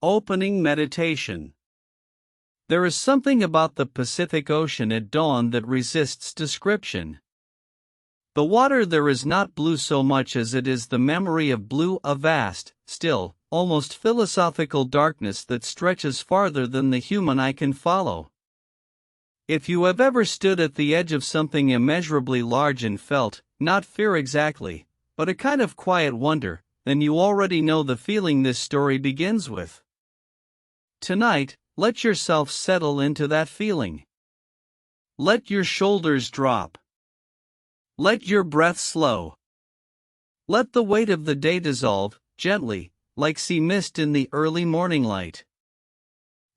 Opening meditation. There is something about the Pacific Ocean at dawn that resists description. The water there is not blue so much as it is the memory of blue, a vast, still, almost philosophical darkness that stretches farther than the human eye can follow. If you have ever stood at the edge of something immeasurably large and felt, not fear exactly, but a kind of quiet wonder, then you already know the feeling this story begins with. Tonight, let yourself settle into that feeling. Let your shoulders drop. Let your breath slow. Let the weight of the day dissolve, gently, like sea mist in the early morning light.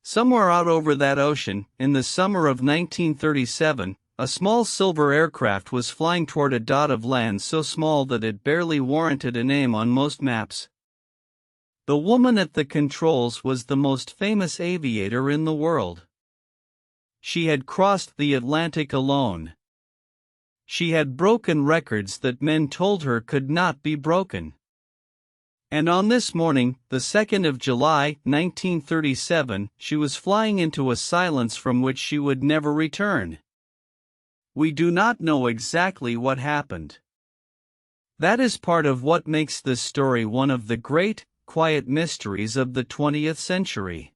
Somewhere out over that ocean, in the summer of 1937, a small silver aircraft was flying toward a dot of land so small that it barely warranted a name on most maps. The woman at the controls was the most famous aviator in the world. She had crossed the Atlantic alone. She had broken records that men told her could not be broken. And on this morning, the 2nd of July, 1937, she was flying into a silence from which she would never return. We do not know exactly what happened. That is part of what makes this story one of the great, quiet mysteries of the 20th century.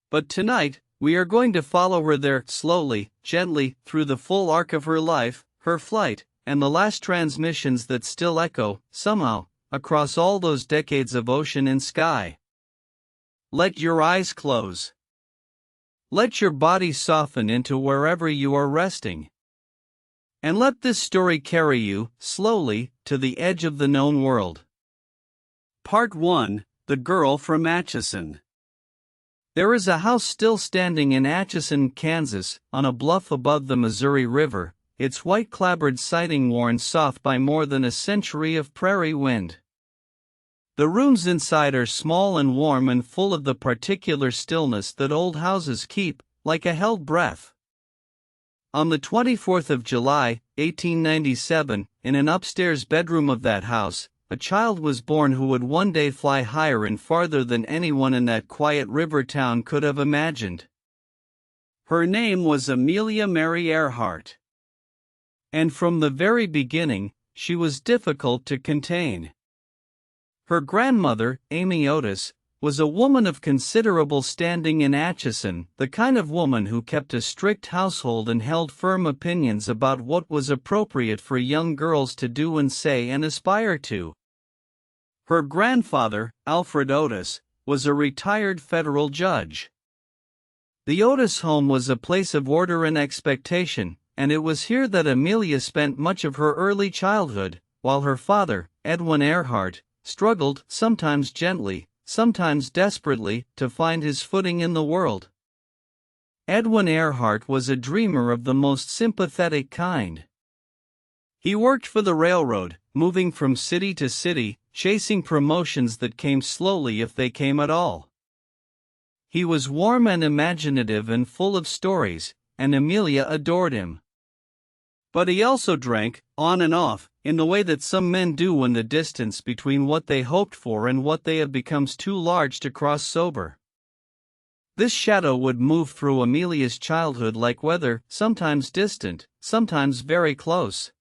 But tonight, we are going to follow her there, slowly, gently, through the full arc of her life, her flight, and the last transmissions that still echo, somehow, across all those decades of ocean and sky. Let your eyes close. Let your body soften into wherever you are resting. And let this story carry you, slowly, to the edge of the known world. Part 1, The Girl from Atchison. There is a house still standing in Atchison, Kansas, on a bluff above the Missouri River, its white clapboard siding worn soft by more than a century of prairie wind. The rooms inside are small and warm and full of the particular stillness that old houses keep, like a held breath. On the 24th of July, 1897, in an upstairs bedroom of that house, a child was born who would one day fly higher and farther than anyone in that quiet river town could have imagined. Her name was Amelia Mary Earhart. And from the very beginning, she was difficult to contain. Her grandmother, Amy Otis, was a woman of considerable standing in Atchison, the kind of woman who kept a strict household and held firm opinions about what was appropriate for young girls to do and say and aspire to. Her grandfather, Alfred Otis, was a retired federal judge. The Otis home was a place of order and expectation, and it was here that Amelia spent much of her early childhood, while her father, Edwin Earhart, struggled, sometimes gently, sometimes desperately, to find his footing in the world. Edwin Earhart was a dreamer of the most sympathetic kind. He worked for the railroad, moving from city to city, chasing promotions that came slowly if they came at all. He was warm and imaginative and full of stories, and Amelia adored him. But he also drank, on and off, in the way that some men do when the distance between what they hoped for and what they have becomes too large to cross sober. This shadow would move through Amelia's childhood like weather, sometimes distant, sometimes very close.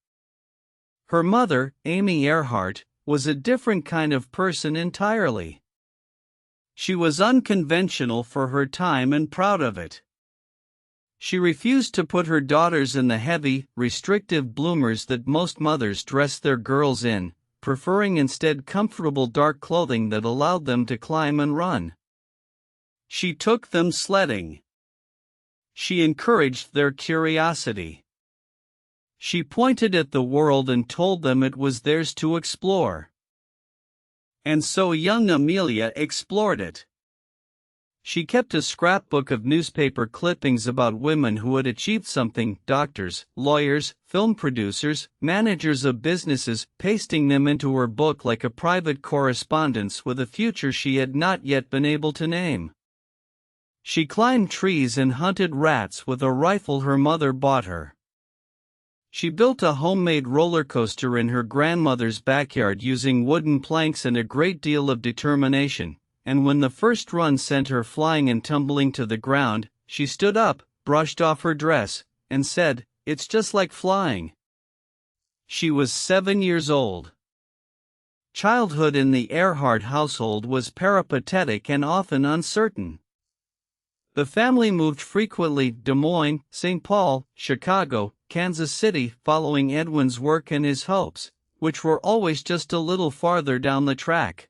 Her mother, Amy Earhart, was a different kind of person entirely. She was unconventional for her time and proud of it. She refused to put her daughters in the heavy, restrictive bloomers that most mothers dress their girls in, preferring instead comfortable dark clothing that allowed them to climb and run. She took them sledding. She encouraged their curiosity. She pointed at the world and told them it was theirs to explore. And so young Amelia explored it. She kept a scrapbook of newspaper clippings about women who had achieved something, doctors, lawyers, film producers, managers of businesses, pasting them into her book like a private correspondence with a future she had not yet been able to name. She climbed trees and hunted rats with a rifle her mother bought her. She built a homemade roller coaster in her grandmother's backyard using wooden planks and a great deal of determination, and when the first run sent her flying and tumbling to the ground, she stood up, brushed off her dress, and said, "It's just like flying." She was 7 years old. Childhood in the Earhart household was peripatetic and often uncertain. The family moved frequently Des Moines, St. Paul, Chicago, Kansas City following Edwin's work and his hopes, which were always just a little farther down the track.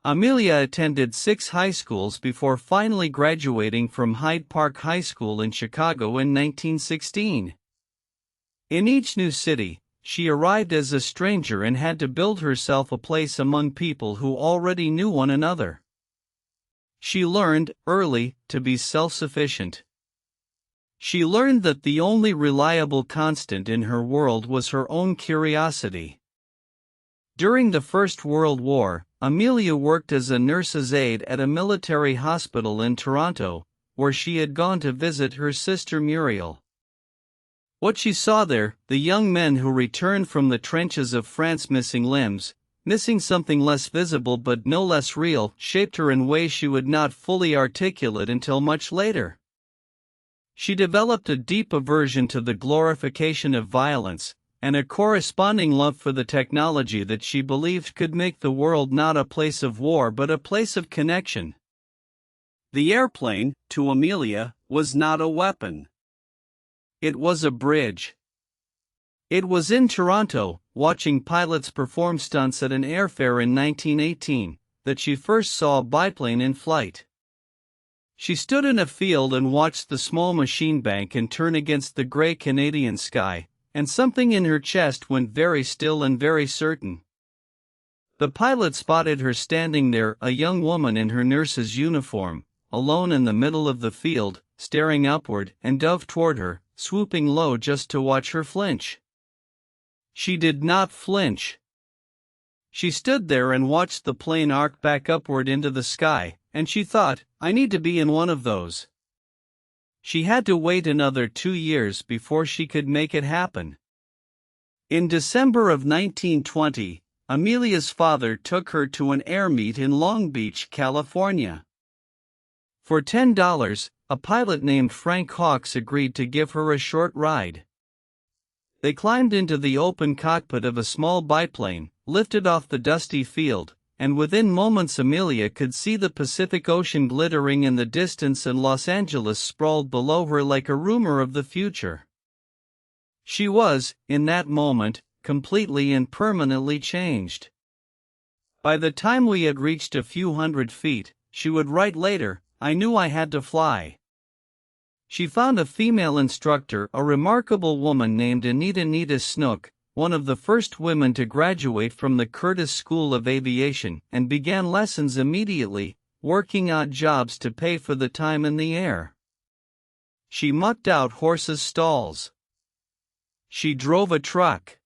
Amelia attended 6 high schools before finally graduating from Hyde Park High School in Chicago in 1916. In each new city, she arrived as a stranger and had to build herself a place among people who already knew one another. She learned, early, to be self-sufficient. She learned that the only reliable constant in her world was her own curiosity. During the First World War, Amelia worked as a nurse's aide at a military hospital in Toronto, where she had gone to visit her sister Muriel. What she saw there, the young men who returned from the trenches of France missing limbs, missing something less visible but no less real, shaped her in ways she would not fully articulate until much later. She developed a deep aversion to the glorification of violence, and a corresponding love for the technology that she believed could make the world not a place of war but a place of connection. The airplane, to Amelia, was not a weapon. It was a bridge. It was in Toronto, watching pilots perform stunts at an airfair in 1918, that she first saw a biplane in flight. She stood in a field and watched the small machine bank and turn against the gray Canadian sky, and something in her chest went very still and very certain. The pilot spotted her standing there, a young woman in her nurse's uniform, alone in the middle of the field, staring upward, and dove toward her, swooping low just to watch her flinch. She did not flinch. She stood there and watched the plane arc back upward into the sky, and she thought, "I need to be in one of those." She had to wait another 2 years before she could make it happen. In December of 1920, Amelia's father took her to an air meet in Long Beach, California. For $10, a pilot named Frank Hawks agreed to give her a short ride. They climbed into the open cockpit of a small biplane, lifted off the dusty field, and within moments Amelia could see the Pacific Ocean glittering in the distance and Los Angeles sprawled below her like a rumor of the future. She was, in that moment, completely and permanently changed. By the time we had reached a few hundred feet, she would write later, "I knew I had to fly." She found a female instructor, a remarkable woman named Anita Snook, one of the first women to graduate from the Curtis School of Aviation, and began lessons immediately, working odd jobs to pay for the time in the air. She mucked out horses' stalls. She drove a truck.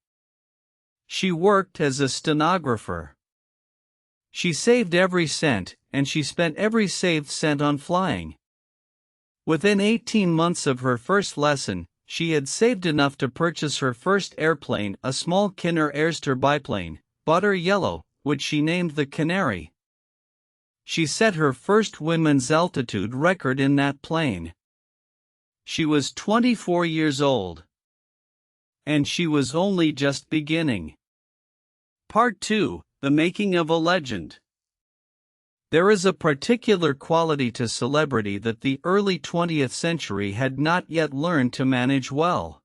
She worked as a stenographer. She saved every cent, and she spent every saved cent on flying. Within 18 months of her first lesson, she had saved enough to purchase her first airplane, a small Kinner Airster biplane, butter yellow, which she named the Canary. She set her first women's altitude record in that plane. She was 24 years old. And she was only just beginning. Part 2: The Making of a Legend. There is a particular quality to celebrity that the early 20th century had not yet learned to manage well.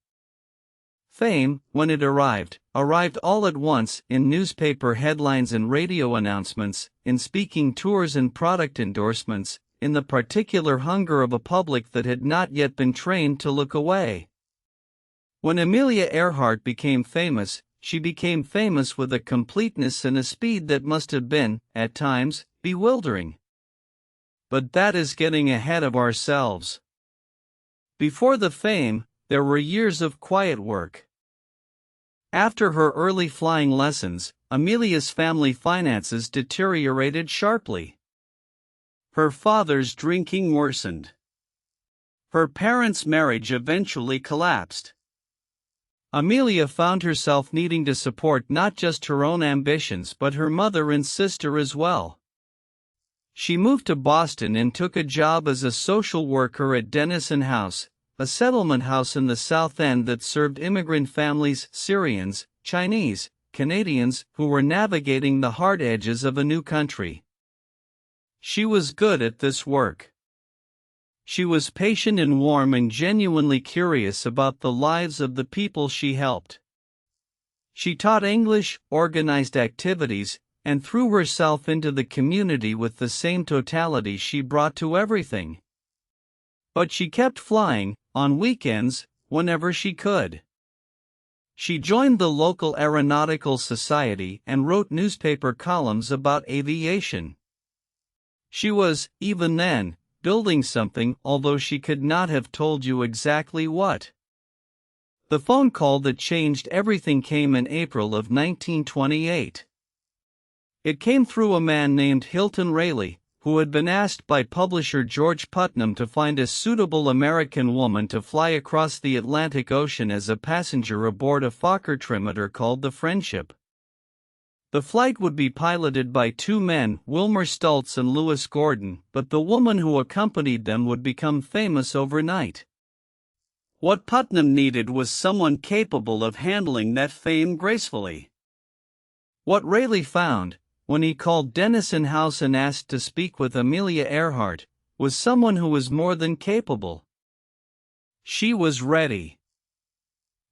Fame, when it arrived all at once, in newspaper headlines and radio announcements, in speaking tours and product endorsements, in the particular hunger of a public that had not yet been trained to look away. When Amelia Earhart became famous, she became famous with a completeness and a speed that must have been, at times, bewildering. But that is getting ahead of ourselves. Before the fame, there were years of quiet work. After her early flying lessons, Amelia's family finances deteriorated sharply. Her father's drinking worsened. Her parents' marriage eventually collapsed. Amelia found herself needing to support not just her own ambitions but her mother and sister as well. She moved to Boston and took a job as a social worker at Dennison House, a settlement house in the South End that served immigrant families, Syrians, Chinese, Canadians, who were navigating the hard edges of a new country. She was good at this work. She was patient and warm and genuinely curious about the lives of the people she helped. She taught English, organized activities, and threw herself into the community with the same totality she brought to everything. But she kept flying, on weekends, whenever she could. She joined the local aeronautical society and wrote newspaper columns about aviation. She was, even then, building something, although she could not have told you exactly what. The phone call that changed everything came in April of 1928. It came through a man named Hilton Rayleigh, who had been asked by publisher George Putnam to find a suitable American woman to fly across the Atlantic Ocean as a passenger aboard a Fokker trimmer called the Friendship. The flight would be piloted by two men, Wilmer Stultz and Lewis Gordon, but the woman who accompanied them would become famous overnight. What Putnam needed was someone capable of handling that fame gracefully. What Rayleigh found, when he called Dennison House and asked to speak with Amelia Earhart, was someone who was more than capable. She was ready.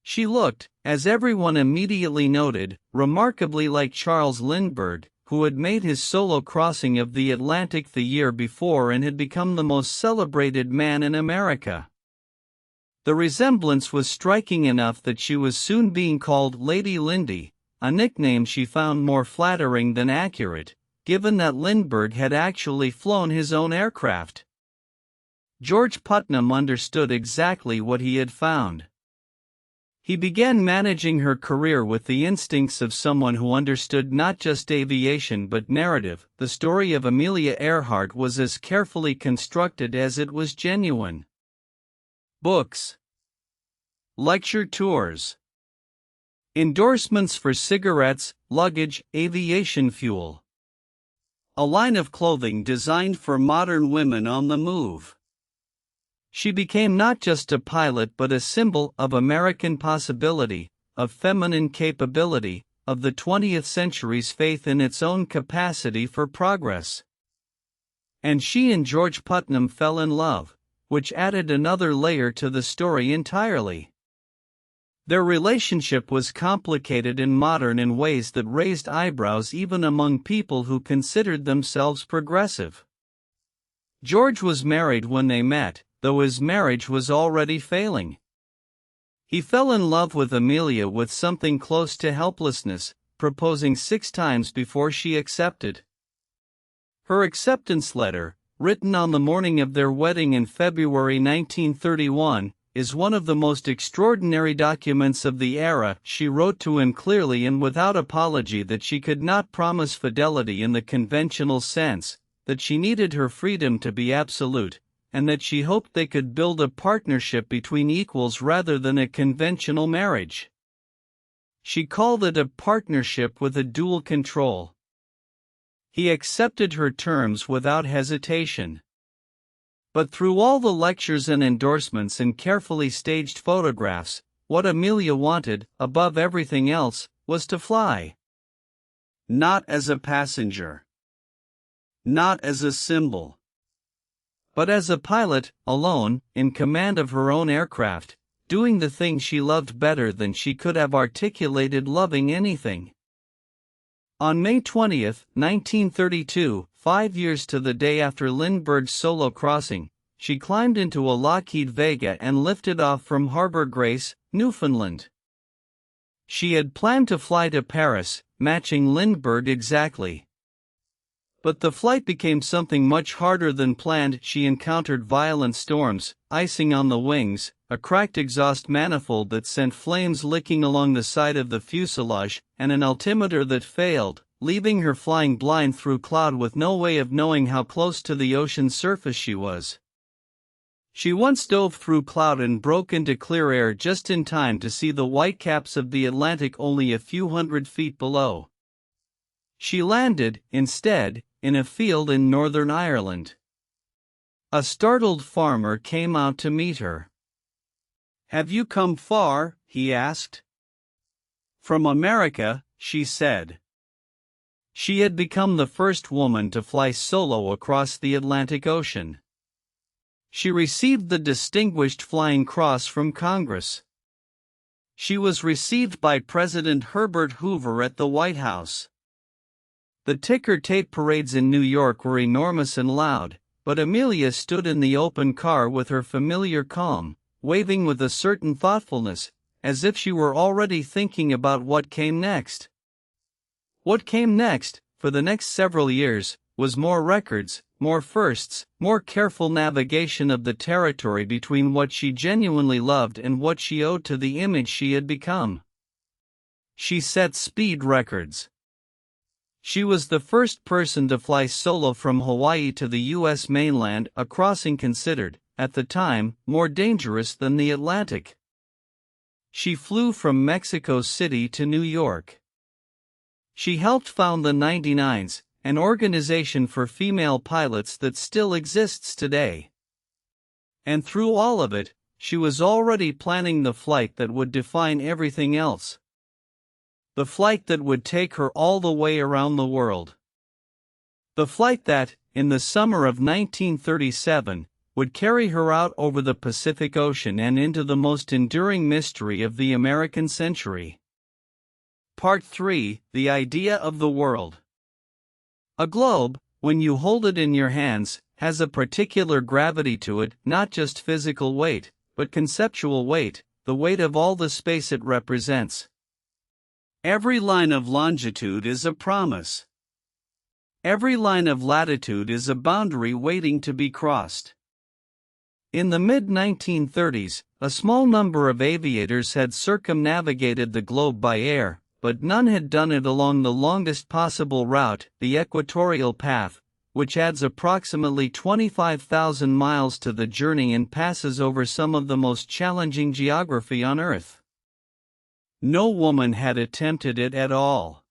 She looked, as everyone immediately noted, remarkably like Charles Lindbergh, who had made his solo crossing of the Atlantic the year before and had become the most celebrated man in America. The resemblance was striking enough that she was soon being called Lady Lindy, a nickname she found more flattering than accurate, given that Lindbergh had actually flown his own aircraft. George Putnam understood exactly what he had found. He began managing her career with the instincts of someone who understood not just aviation but narrative. The story of Amelia Earhart was as carefully constructed as it was genuine. Books, lecture tours, endorsements for cigarettes, luggage, aviation fuel. A line of clothing designed for modern women on the move. She became not just a pilot but a symbol of American possibility, of feminine capability, of the 20th century's faith in its own capacity for progress. And she and George Putnam fell in love, which added another layer to the story entirely. Their relationship was complicated and modern in ways that raised eyebrows even among people who considered themselves progressive. George was married when they met, though his marriage was already failing. He fell in love with Amelia with something close to helplessness, proposing 6 times before she accepted. Her acceptance letter, written on the morning of their wedding in February 1931, is one of the most extraordinary documents of the era. She wrote to him clearly and without apology that she could not promise fidelity in the conventional sense, that she needed her freedom to be absolute, and that she hoped they could build a partnership between equals rather than a conventional marriage. She called it a partnership with a dual control. He accepted her terms without hesitation. But through all the lectures and endorsements and carefully staged photographs, what Amelia wanted, above everything else, was to fly. Not as a passenger. Not as a symbol. But as a pilot, alone, in command of her own aircraft, doing the thing she loved better than she could have articulated loving anything. On May 20, 1932, 5 years to the day after Lindbergh's solo crossing, she climbed into a Lockheed Vega and lifted off from Harbor Grace, Newfoundland. She had planned to fly to Paris, matching Lindbergh exactly. But the flight became something much harder than planned. She encountered violent storms, icing on the wings, a cracked exhaust manifold that sent flames licking along the side of the fuselage, and an altimeter that failed, leaving her flying blind through cloud with no way of knowing how close to the ocean's surface she was. She once dove through cloud and broke into clear air just in time to see the whitecaps of the Atlantic only a few hundred feet below. She landed, instead, in a field in Northern Ireland. A startled farmer came out to meet her. "Have you come far?" he asked. "From America," she said. She had become the first woman to fly solo across the Atlantic Ocean. She received the Distinguished Flying Cross from Congress. She was received by President Herbert Hoover at the White House. The ticker-tape parades in New York were enormous and loud, but Amelia stood in the open car with her familiar calm, waving with a certain thoughtfulness, as if she were already thinking about what came next. What came next, for the next several years, was more records, more firsts, more careful navigation of the territory between what she genuinely loved and what she owed to the image she had become. She set speed records. She was the first person to fly solo from Hawaii to the U.S. mainland, a crossing considered, at the time, more dangerous than the Atlantic. She flew from Mexico City to New York. She helped found the 99s, an organization for female pilots that still exists today. And through all of it, she was already planning the flight that would define everything else. The flight that would take her all the way around the world. The flight that, in the summer of 1937, would carry her out over the Pacific Ocean and into the most enduring mystery of the American century. Part 3: The Idea of the World. A globe, when you hold it in your hands, has a particular gravity to it, not just physical weight, but conceptual weight, the weight of all the space it represents. Every line of longitude is a promise. Every line of latitude is a boundary waiting to be crossed. In the mid-1930s, a small number of aviators had circumnavigated the globe by air, but none had done it along the longest possible route, the equatorial path, which adds approximately 25,000 miles to the journey and passes over some of the most challenging geography on Earth. No woman had attempted it at all.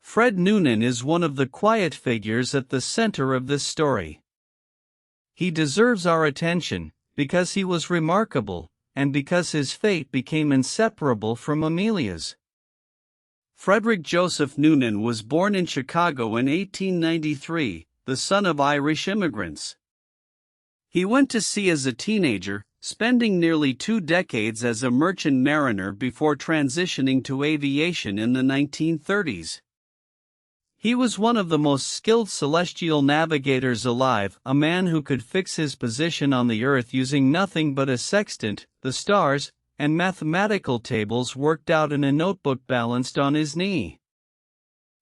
Fred Noonan is one of the quiet figures at the center of this story. He deserves our attention, because he was remarkable, and because his fate became inseparable from Amelia's. Frederick Joseph Noonan was born in Chicago in 1893, the son of Irish immigrants. He went to sea as a teenager, spending nearly 2 decades as a merchant mariner before transitioning to aviation in the 1930s. He was one of the most skilled celestial navigators alive, a man who could fix his position on the Earth using nothing but a sextant, the stars, and mathematical tables worked out in a notebook balanced on his knee.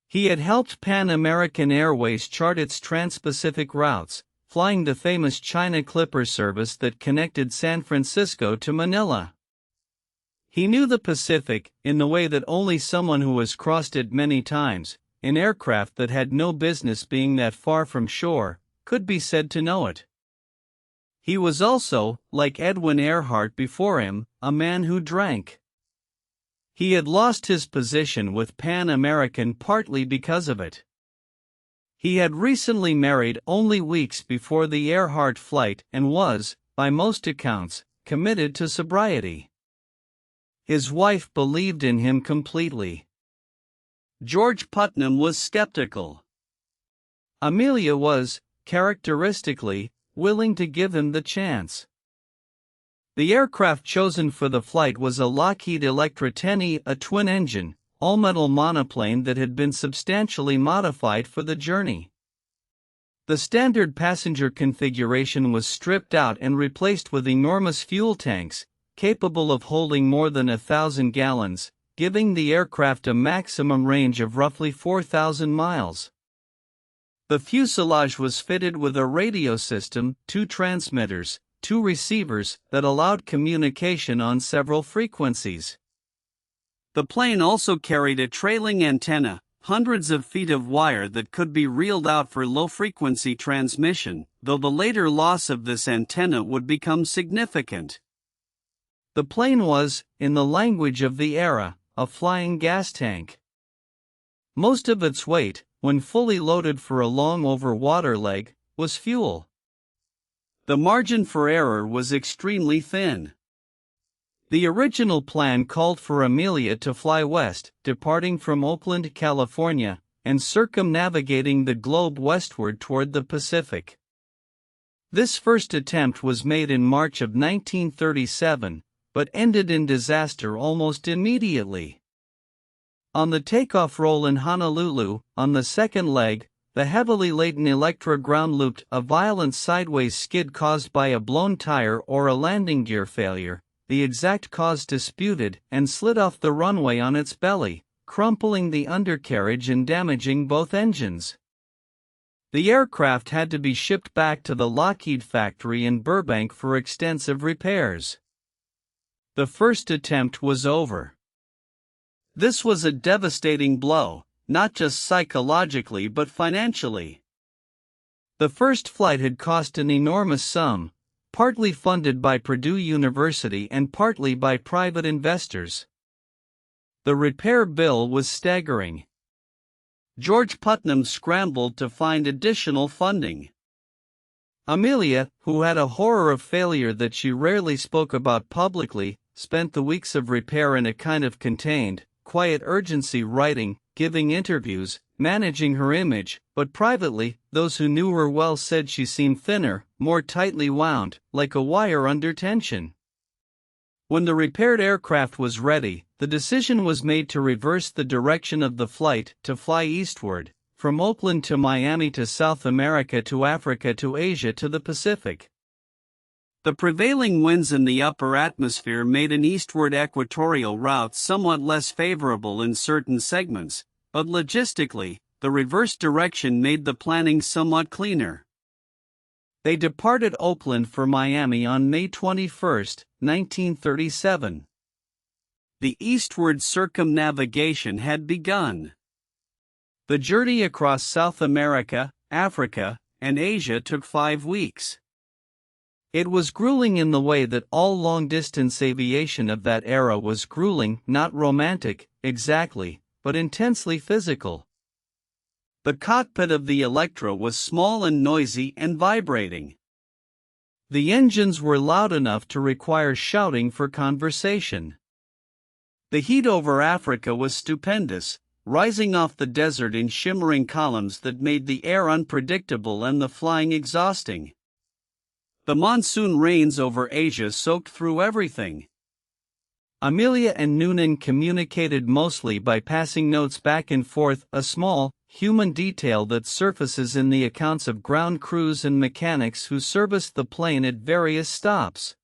He had helped Pan American Airways chart its trans-Pacific routes, flying the famous China Clipper service that connected San Francisco to Manila. He knew the Pacific, in the way that only someone who has crossed it many times, in aircraft that had no business being that far from shore, could be said to know it. He was also, like Edwin Earhart before him, a man who drank. He had lost his position with Pan American partly because of it. He had recently married only weeks before the Earhart flight and was, by most accounts, committed to sobriety. His wife believed in him completely. George Putnam was skeptical. Amelia was, characteristically, willing to give him the chance. The aircraft chosen for the flight was a Lockheed Electra 10E, a twin-engine, all-metal monoplane that had been substantially modified for the journey. The standard passenger configuration was stripped out and replaced with enormous fuel tanks, capable of holding more than 1,000 gallons, giving the aircraft a maximum range of roughly 4,000 miles. The fuselage was fitted with a radio system, 2 transmitters, 2 receivers that allowed communication on several frequencies. The plane also carried a trailing antenna, hundreds of feet of wire that could be reeled out for low-frequency transmission, though the later loss of this antenna would become significant. The plane was, in the language of the era, a flying gas tank. Most of its weight, when fully loaded for a long over-water leg, was fuel. The margin for error was extremely thin. The original plan called for Amelia to fly west, departing from Oakland, California, and circumnavigating the globe westward toward the Pacific. This first attempt was made in March of 1937, but ended in disaster almost immediately. On the takeoff roll in Honolulu, on the second leg, the heavily laden Electra ground looped a violent sideways skid caused by a blown tire or a landing gear failure, the exact cause disputed, and slid off the runway on its belly, crumpling the undercarriage and damaging both engines. The aircraft had to be shipped back to the Lockheed factory in Burbank for extensive repairs. The first attempt was over. This was a devastating blow, not just psychologically but financially. The first flight had cost an enormous sum, partly funded by Purdue University and partly by private investors. The repair bill was staggering. George Putnam scrambled to find additional funding. Amelia, who had a horror of failure that she rarely spoke about publicly, spent the weeks of repair in a kind of contained, quiet urgency, writing, giving interviews, managing her image, but privately, those who knew her well said she seemed thinner, more tightly wound, like a wire under tension. When the repaired aircraft was ready, the decision was made to reverse the direction of the flight, to fly eastward, from Oakland to Miami to South America to Africa to Asia to the Pacific. The prevailing winds in the upper atmosphere made an eastward equatorial route somewhat less favorable in certain segments, but logistically, the reverse direction made the planning somewhat cleaner. They departed Oakland for Miami on May 21, 1937. The eastward circumnavigation had begun. The journey across South America, Africa, and Asia took 5 weeks. It was grueling in the way that all long-distance aviation of that era was grueling, not romantic, exactly, but intensely physical. The cockpit of the Electra was small and noisy and vibrating. The engines were loud enough to require shouting for conversation. The heat over Africa was stupendous, rising off the desert in shimmering columns that made the air unpredictable and the flying exhausting. The monsoon rains over Asia soaked through everything. Amelia and Noonan communicated mostly by passing notes back and forth, a small, human detail that surfaces in the accounts of ground crews and mechanics who serviced the plane at various stops.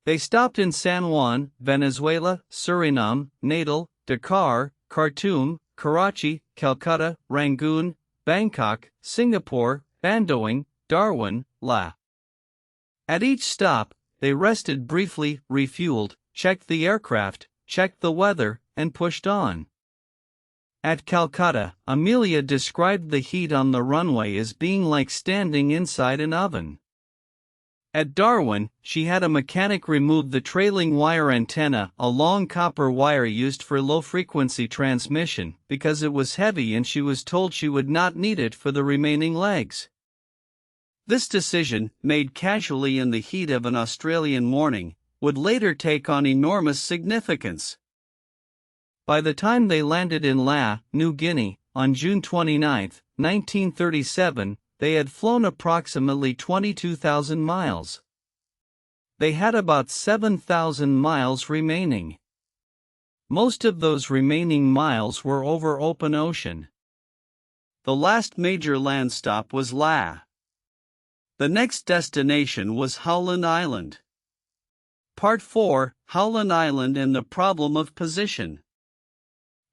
They stopped in San Juan, Venezuela, Suriname, Natal, Dakar, Khartoum, Karachi, Calcutta, Rangoon, Bangkok, Singapore, Bandung, Darwin, La. At each stop, they rested briefly, refueled, checked the aircraft, checked the weather, and pushed on. At Calcutta, Amelia described the heat on the runway as being like standing inside an oven. At Darwin, she had a mechanic remove the trailing wire antenna, a long copper wire used for low-frequency transmission, because it was heavy and she was told she would not need it for the remaining legs. This decision, made casually in the heat of an Australian morning, would later take on enormous significance. By the time they landed in La, New Guinea, on June 29, 1937, they had flown approximately 22,000 miles. They had about 7,000 miles remaining. Most of those remaining miles were over open ocean. The last major land stop was La. The next destination was Howland Island. Part 4, Howland Island and the Problem of Position.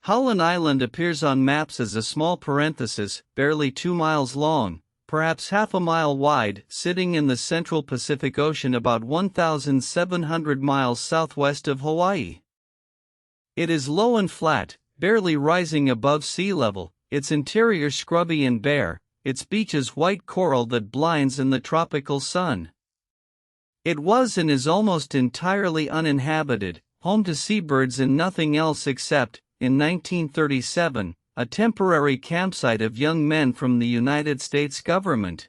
Howland Island appears on maps as a small parenthesis, barely 2 miles long, perhaps half a mile wide, sitting in the central Pacific Ocean about 1,700 miles southwest of Hawaii. It is low and flat, barely rising above sea level, its interior scrubby and bare, its beaches white coral that blinds in the tropical sun. It was and is almost entirely uninhabited, home to seabirds and nothing else except, in 1937, a temporary campsite of young men from the United States government.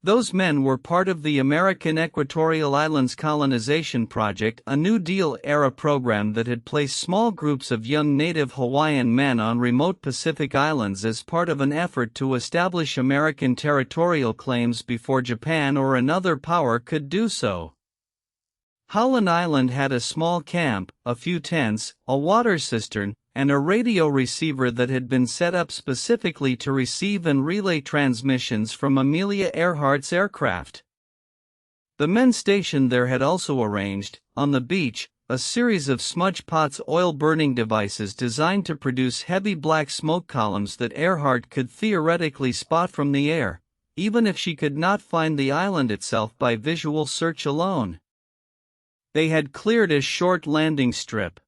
Those men were part of the American Equatorial Islands Colonization Project, a New Deal-era program that had placed small groups of young native Hawaiian men on remote Pacific islands as part of an effort to establish American territorial claims before Japan or another power could do so. Howland Island had a small camp, a few tents, a water cistern, and a radio receiver that had been set up specifically to receive and relay transmissions from Amelia Earhart's aircraft. The men stationed there had also arranged, on the beach, a series of smudge pots, oil-burning devices designed to produce heavy black smoke columns that Earhart could theoretically spot from the air, even if she could not find the island itself by visual search alone. They had cleared a short landing strip.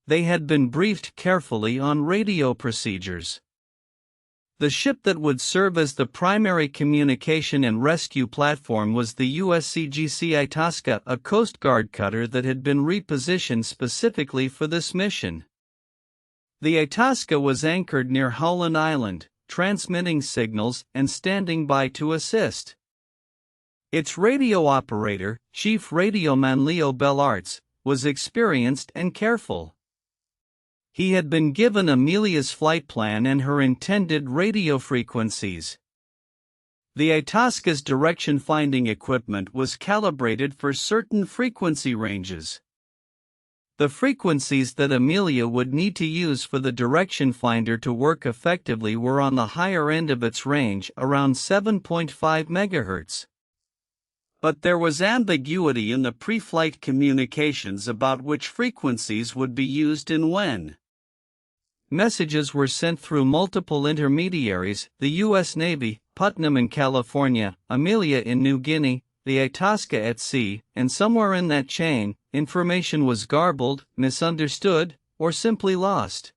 They had been briefed carefully on radio procedures. The ship that would serve as the primary communication and rescue platform was the USCGC Itasca, a Coast Guard cutter that had been repositioned specifically for this mission. The Itasca was anchored near Howland Island, transmitting signals and standing by to assist. Its radio operator, Chief Radioman Leo Bellarts, was experienced and careful. He had been given Amelia's flight plan and her intended radio frequencies. The Itasca's direction-finding equipment was calibrated for certain frequency ranges. The frequencies that Amelia would need to use for the direction finder to work effectively were on the higher end of its range, around 7.5 MHz. But there was ambiguity in the pre-flight communications about which frequencies would be used and when. Messages were sent through multiple intermediaries: the U.S. Navy, Putnam in California, Amelia in New Guinea, the Itasca at sea, and somewhere in that chain, information was garbled, misunderstood, or simply lost.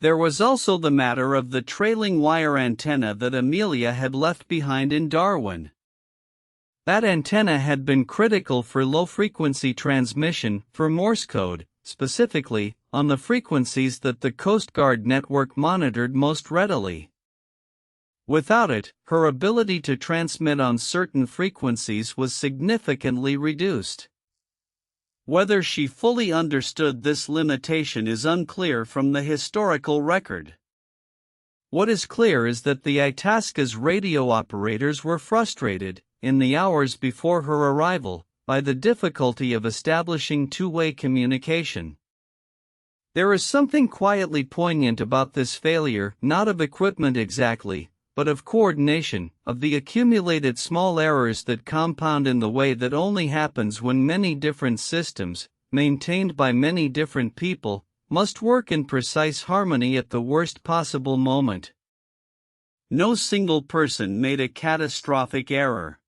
There was also the matter of the trailing wire antenna that Amelia had left behind in Darwin. That antenna had been critical for low-frequency transmission, for Morse code, specifically, on the frequencies that the Coast Guard network monitored most readily. Without it, her ability to transmit on certain frequencies was significantly reduced. Whether she fully understood this limitation is unclear from the historical record. What is clear is that the Itasca's radio operators were frustrated, in the hours before her arrival, by the difficulty of establishing two-way communication. There is something quietly poignant about this failure, not of equipment exactly, but of coordination, of the accumulated small errors that compound in the way that only happens when many different systems, maintained by many different people, must work in precise harmony at the worst possible moment. No single person made a catastrophic error.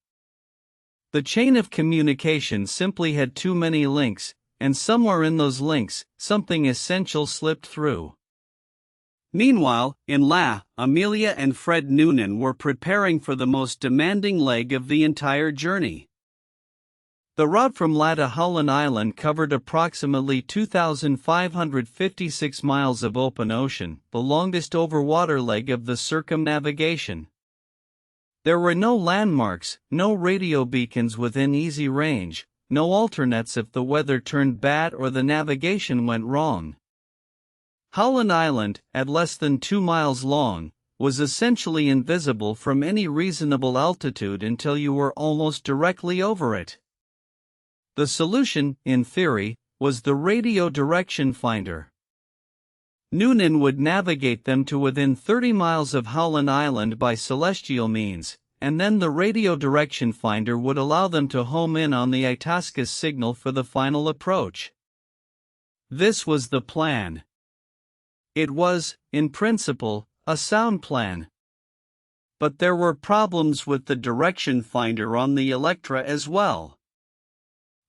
The chain of communication simply had too many links, and somewhere in those links, something essential slipped through. Meanwhile, in La, Amelia and Fred Noonan were preparing for the most demanding leg of the entire journey. The route from La to Howland Island covered approximately 2,556 miles of open ocean, the longest over-water leg of the circumnavigation. There were no landmarks, no radio beacons within easy range, no alternates if the weather turned bad or the navigation went wrong. Howland Island, at less than 2 miles long, was essentially invisible from any reasonable altitude until you were almost directly over it. The solution, in theory, was the radio direction finder. Noonan would navigate them to within 30 miles of Howland Island by celestial means, and then the radio direction finder would allow them to home in on the Itasca's signal for the final approach. This was the plan. It was, in principle, a sound plan. But there were problems with the direction finder on the Electra as well.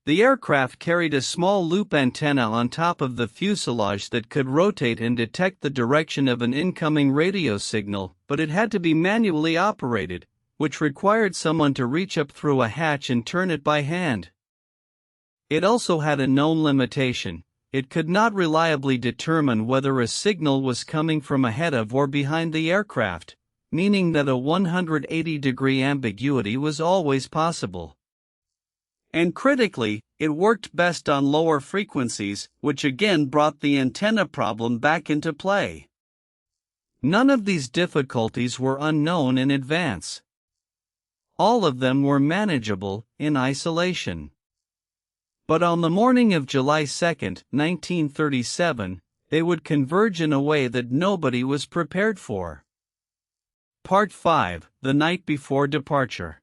The aircraft carried a small loop antenna on top of the fuselage that could rotate and detect the direction of an incoming radio signal, but it had to be manually operated, which required someone to reach up through a hatch and turn it by hand. It also had a known limitation: it could not reliably determine whether a signal was coming from ahead of or behind the aircraft, meaning that a 180-degree ambiguity was always possible. And critically, it worked best on lower frequencies, which again brought the antenna problem back into play. None of these difficulties were unknown in advance. All of them were manageable in isolation. But on the morning of July 2, 1937, they would converge in a way that nobody was prepared for. Part 5: The Night Before Departure.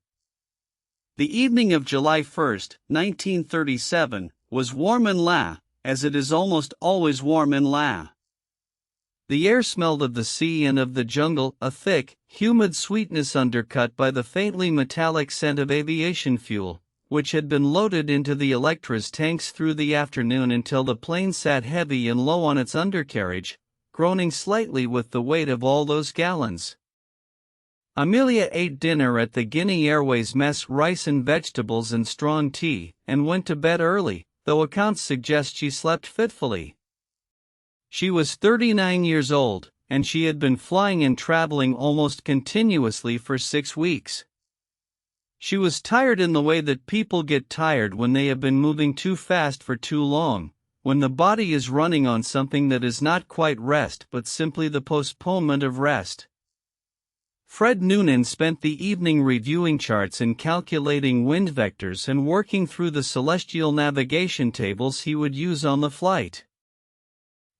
The evening of July 1, 1937, was warm in La, as it is almost always warm in La. The air smelled of the sea and of the jungle, a thick, humid sweetness undercut by the faintly metallic scent of aviation fuel, which had been loaded into the Electra's tanks through the afternoon until the plane sat heavy and low on its undercarriage, groaning slightly with the weight of all those gallons. Amelia ate dinner at the Guinea Airways mess, rice and vegetables and strong tea, and went to bed early, though accounts suggest she slept fitfully. She was 39 years old, and she had been flying and traveling almost continuously for 6 weeks. She was tired in the way that people get tired when they have been moving too fast for too long, when the body is running on something that is not quite rest but simply the postponement of rest. Fred Noonan spent the evening reviewing charts and calculating wind vectors and working through the celestial navigation tables he would use on the flight.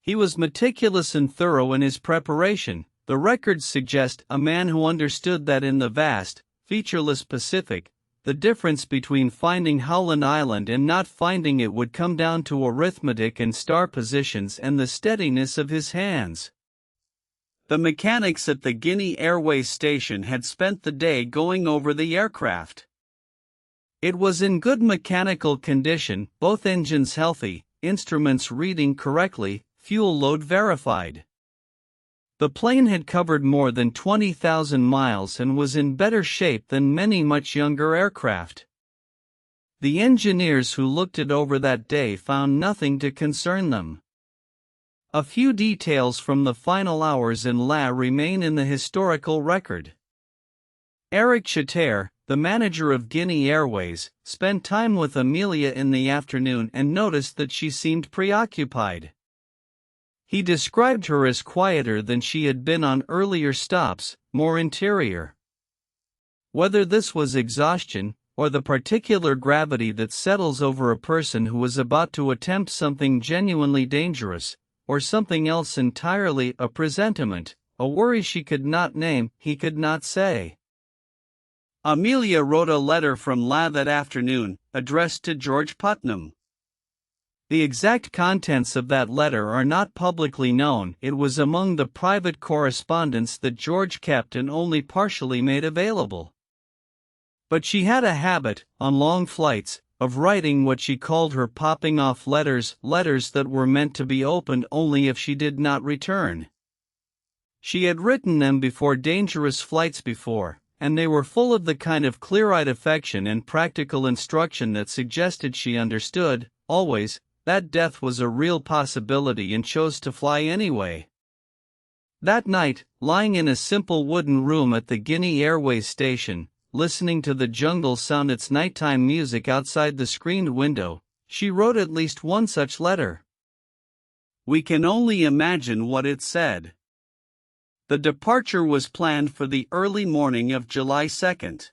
He was meticulous and thorough in his preparation. The records suggest a man who understood that in the vast, featureless Pacific, the difference between finding Howland Island and not finding it would come down to arithmetic and star positions and the steadiness of his hands. The mechanics at the Guinea Airways station had spent the day going over the aircraft. It was in good mechanical condition, both engines healthy, instruments reading correctly, fuel load verified. The plane had covered more than 20,000 miles and was in better shape than many much younger aircraft. The engineers who looked it over that day found nothing to concern them. A few details from the final hours in La remain in the historical record. Eric Chater, the manager of Guinea Airways, spent time with Amelia in the afternoon and noticed that she seemed preoccupied. He described her as quieter than she had been on earlier stops, more interior. Whether this was exhaustion, or the particular gravity that settles over a person who is about to attempt something genuinely dangerous, or something else entirely, a presentiment, a worry she could not name, he could not say. Amelia wrote a letter from La that afternoon, addressed to George Putnam. The exact contents of that letter are not publicly known. It was among the private correspondence that George kept and only partially made available. But she had a habit, on long flights, of writing what she called her popping off letters that were meant to be opened only if she did not return. She had written them before dangerous flights before, and they were full of the kind of clear-eyed affection and practical instruction that suggested she understood, always, that death was a real possibility and chose to fly anyway. That night, lying in a simple wooden room at the Guinea Airways station, listening to the jungle sound its nighttime music outside the screened window, she wrote at least one such letter. We can only imagine what it said. The departure was planned for the early morning of July 2nd.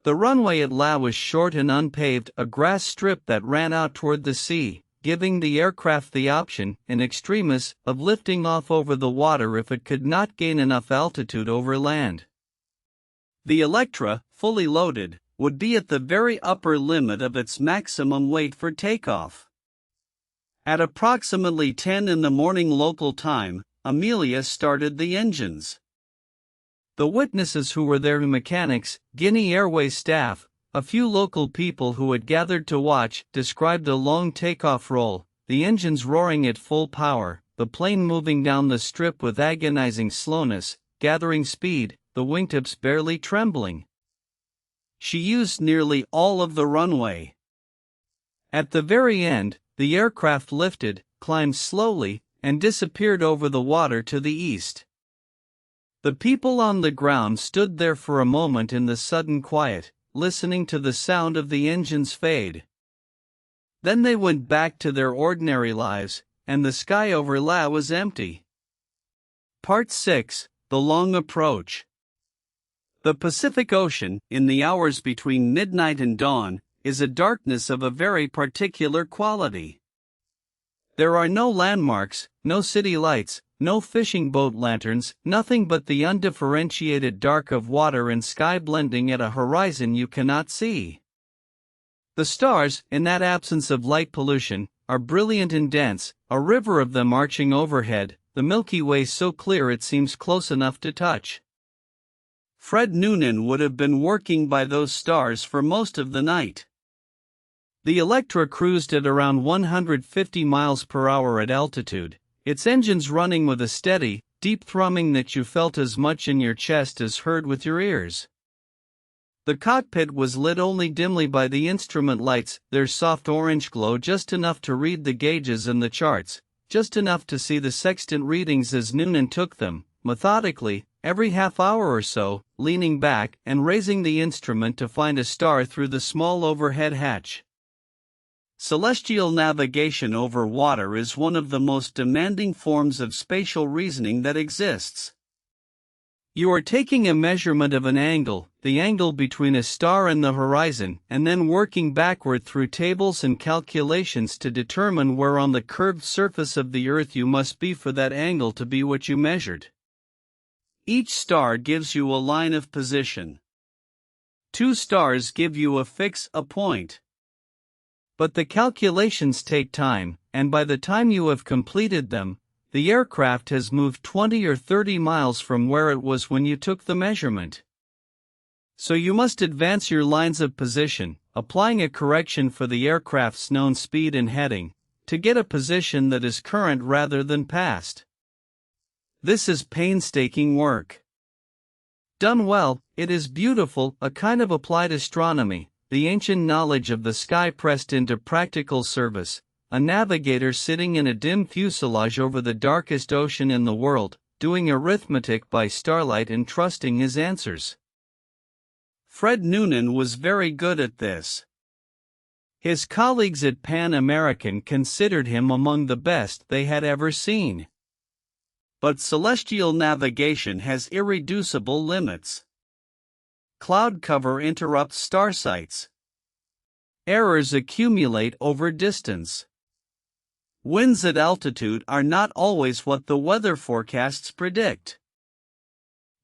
The runway at La was short and unpaved, a grass strip that ran out toward the sea, giving the aircraft the option, in extremis, of lifting off over the water if it could not gain enough altitude over land. The Electra, fully loaded, would be at the very upper limit of its maximum weight for takeoff. At approximately 10 in the morning local time, Amelia started the engines. The witnesses who were there, mechanics, Guinea Airways staff, a few local people who had gathered to watch, described a long takeoff roll, the engines roaring at full power, the plane moving down the strip with agonizing slowness, gathering speed, the wingtips barely trembling. She used nearly all of the runway. At the very end, the aircraft lifted, climbed slowly, and disappeared over the water to the east. The people on the ground stood there for a moment in the sudden quiet, listening to the sound of the engines fade. Then they went back to their ordinary lives, and the sky over La was empty. Part 6: The Long Approach. The Pacific Ocean, in the hours between midnight and dawn, is a darkness of a very particular quality. There are no landmarks, no city lights, no fishing boat lanterns, nothing but the undifferentiated dark of water and sky blending at a horizon you cannot see. The stars, in that absence of light pollution, are brilliant and dense, a river of them arching overhead, the Milky Way so clear it seems close enough to touch. Fred Noonan would have been working by those stars for most of the night. The Electra cruised at around 150 miles per hour at altitude, its engines running with a steady, deep thrumming that you felt as much in your chest as heard with your ears. The cockpit was lit only dimly by the instrument lights, their soft orange glow just enough to read the gauges and the charts, just enough to see the sextant readings as Noonan took them, methodically, every half hour or so, leaning back and raising the instrument to find a star through the small overhead hatch. Celestial navigation over water is one of the most demanding forms of spatial reasoning that exists. You are taking a measurement of an angle, the angle between a star and the horizon, and then working backward through tables and calculations to determine where on the curved surface of the Earth you must be for that angle to be what you measured. Each star gives you a line of position. 2 stars give you a point. But the calculations take time, and by the time you have completed them, the aircraft has moved 20 or 30 miles from where it was when you took the measurement. So you must advance your lines of position, applying a correction for the aircraft's known speed and heading, to get a position that is current rather than past. This is painstaking work. Done well, it is beautiful, a kind of applied astronomy, the ancient knowledge of the sky pressed into practical service, a navigator sitting in a dim fuselage over the darkest ocean in the world, doing arithmetic by starlight and trusting his answers. Fred Noonan was very good at this. His colleagues at Pan American considered him among the best they had ever seen. But celestial navigation has irreducible limits. Cloud cover interrupts star sights. Errors accumulate over distance. Winds at altitude are not always what the weather forecasts predict.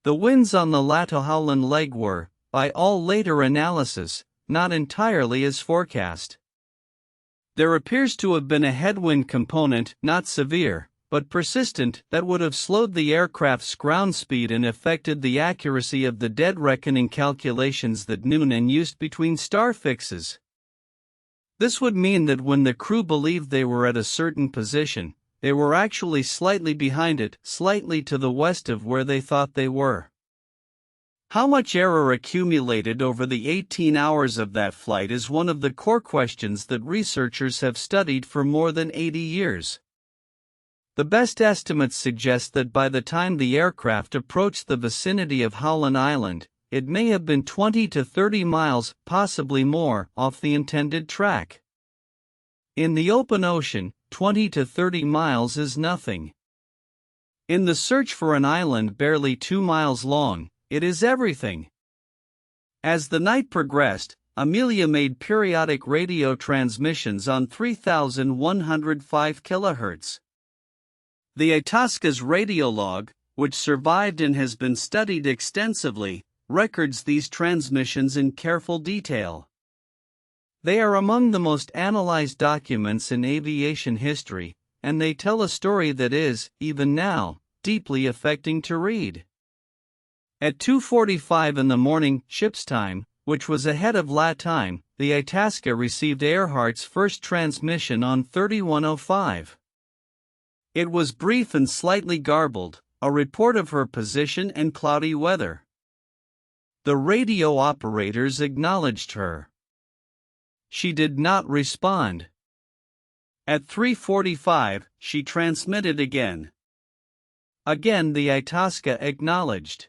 The winds on the Latohaulan leg were, by all later analysis, not entirely as forecast. There appears to have been a headwind component, not severe, but persistent, that would have slowed the aircraft's ground speed and affected the accuracy of the dead reckoning calculations that Noonan used between star fixes. This would mean that when the crew believed they were at a certain position, they were actually slightly behind it, slightly to the west of where they thought they were. How much error accumulated over the 18 hours of that flight is one of the core questions that researchers have studied for more than 80 years. The best estimates suggest that by the time the aircraft approached the vicinity of Howland Island, it may have been 20 to 30 miles, possibly more, off the intended track. In the open ocean, 20 to 30 miles is nothing. In the search for an island barely 2 miles long, it is everything. As the night progressed, Amelia made periodic radio transmissions on 3,105 kHz. The Itasca's radiolog, which survived and has been studied extensively, records these transmissions in careful detail. They are among the most analyzed documents in aviation history, and they tell a story that is, even now, deeply affecting to read. At 2:45 in the morning, ship's time, which was ahead of LA time, the Itasca received Earhart's first transmission on 3105. It was brief and slightly garbled, a report of her position and cloudy weather. The radio operators acknowledged her. She did not respond. At 3:45, she transmitted again. Again the Itasca acknowledged.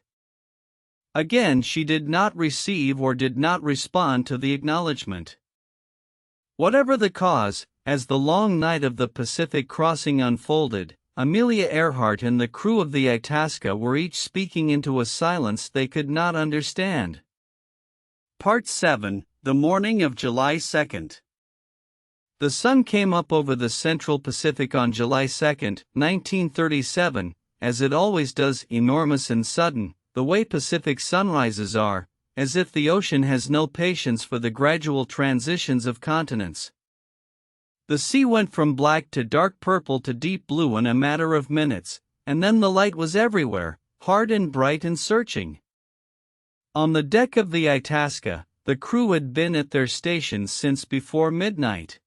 Again she did not receive or did not respond to the acknowledgement. Whatever the cause, as the long night of the Pacific crossing unfolded, Amelia Earhart and the crew of the Itasca were each speaking into a silence they could not understand. Part 7, the morning of July 2nd. The sun came up over the central Pacific on July 2, 1937, as it always does, enormous and sudden, the way Pacific sunrises are, as if the ocean has no patience for the gradual transitions of continents. The sea went from black to dark purple to deep blue in a matter of minutes, and then the light was everywhere, hard and bright and searching. On the deck of the Itasca, the crew had been at their stations since before midnight.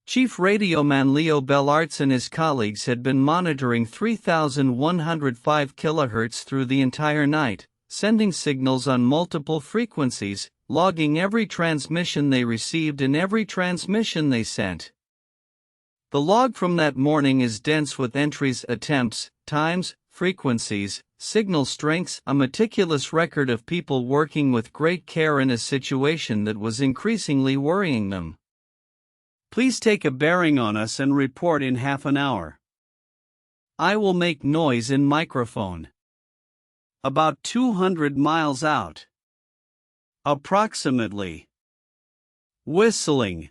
Chief radioman Leo Bellartz and his colleagues had been monitoring 3,105 kHz through the entire night, sending signals on multiple frequencies, logging every transmission they received and every transmission they sent. The log from that morning is dense with entries, attempts, times, frequencies, signal strengths, a meticulous record of people working with great care in a situation that was increasingly worrying them. Please take a bearing on us and report in half an hour. I will make noise in microphone. About 200 miles out. Approximately. Whistling.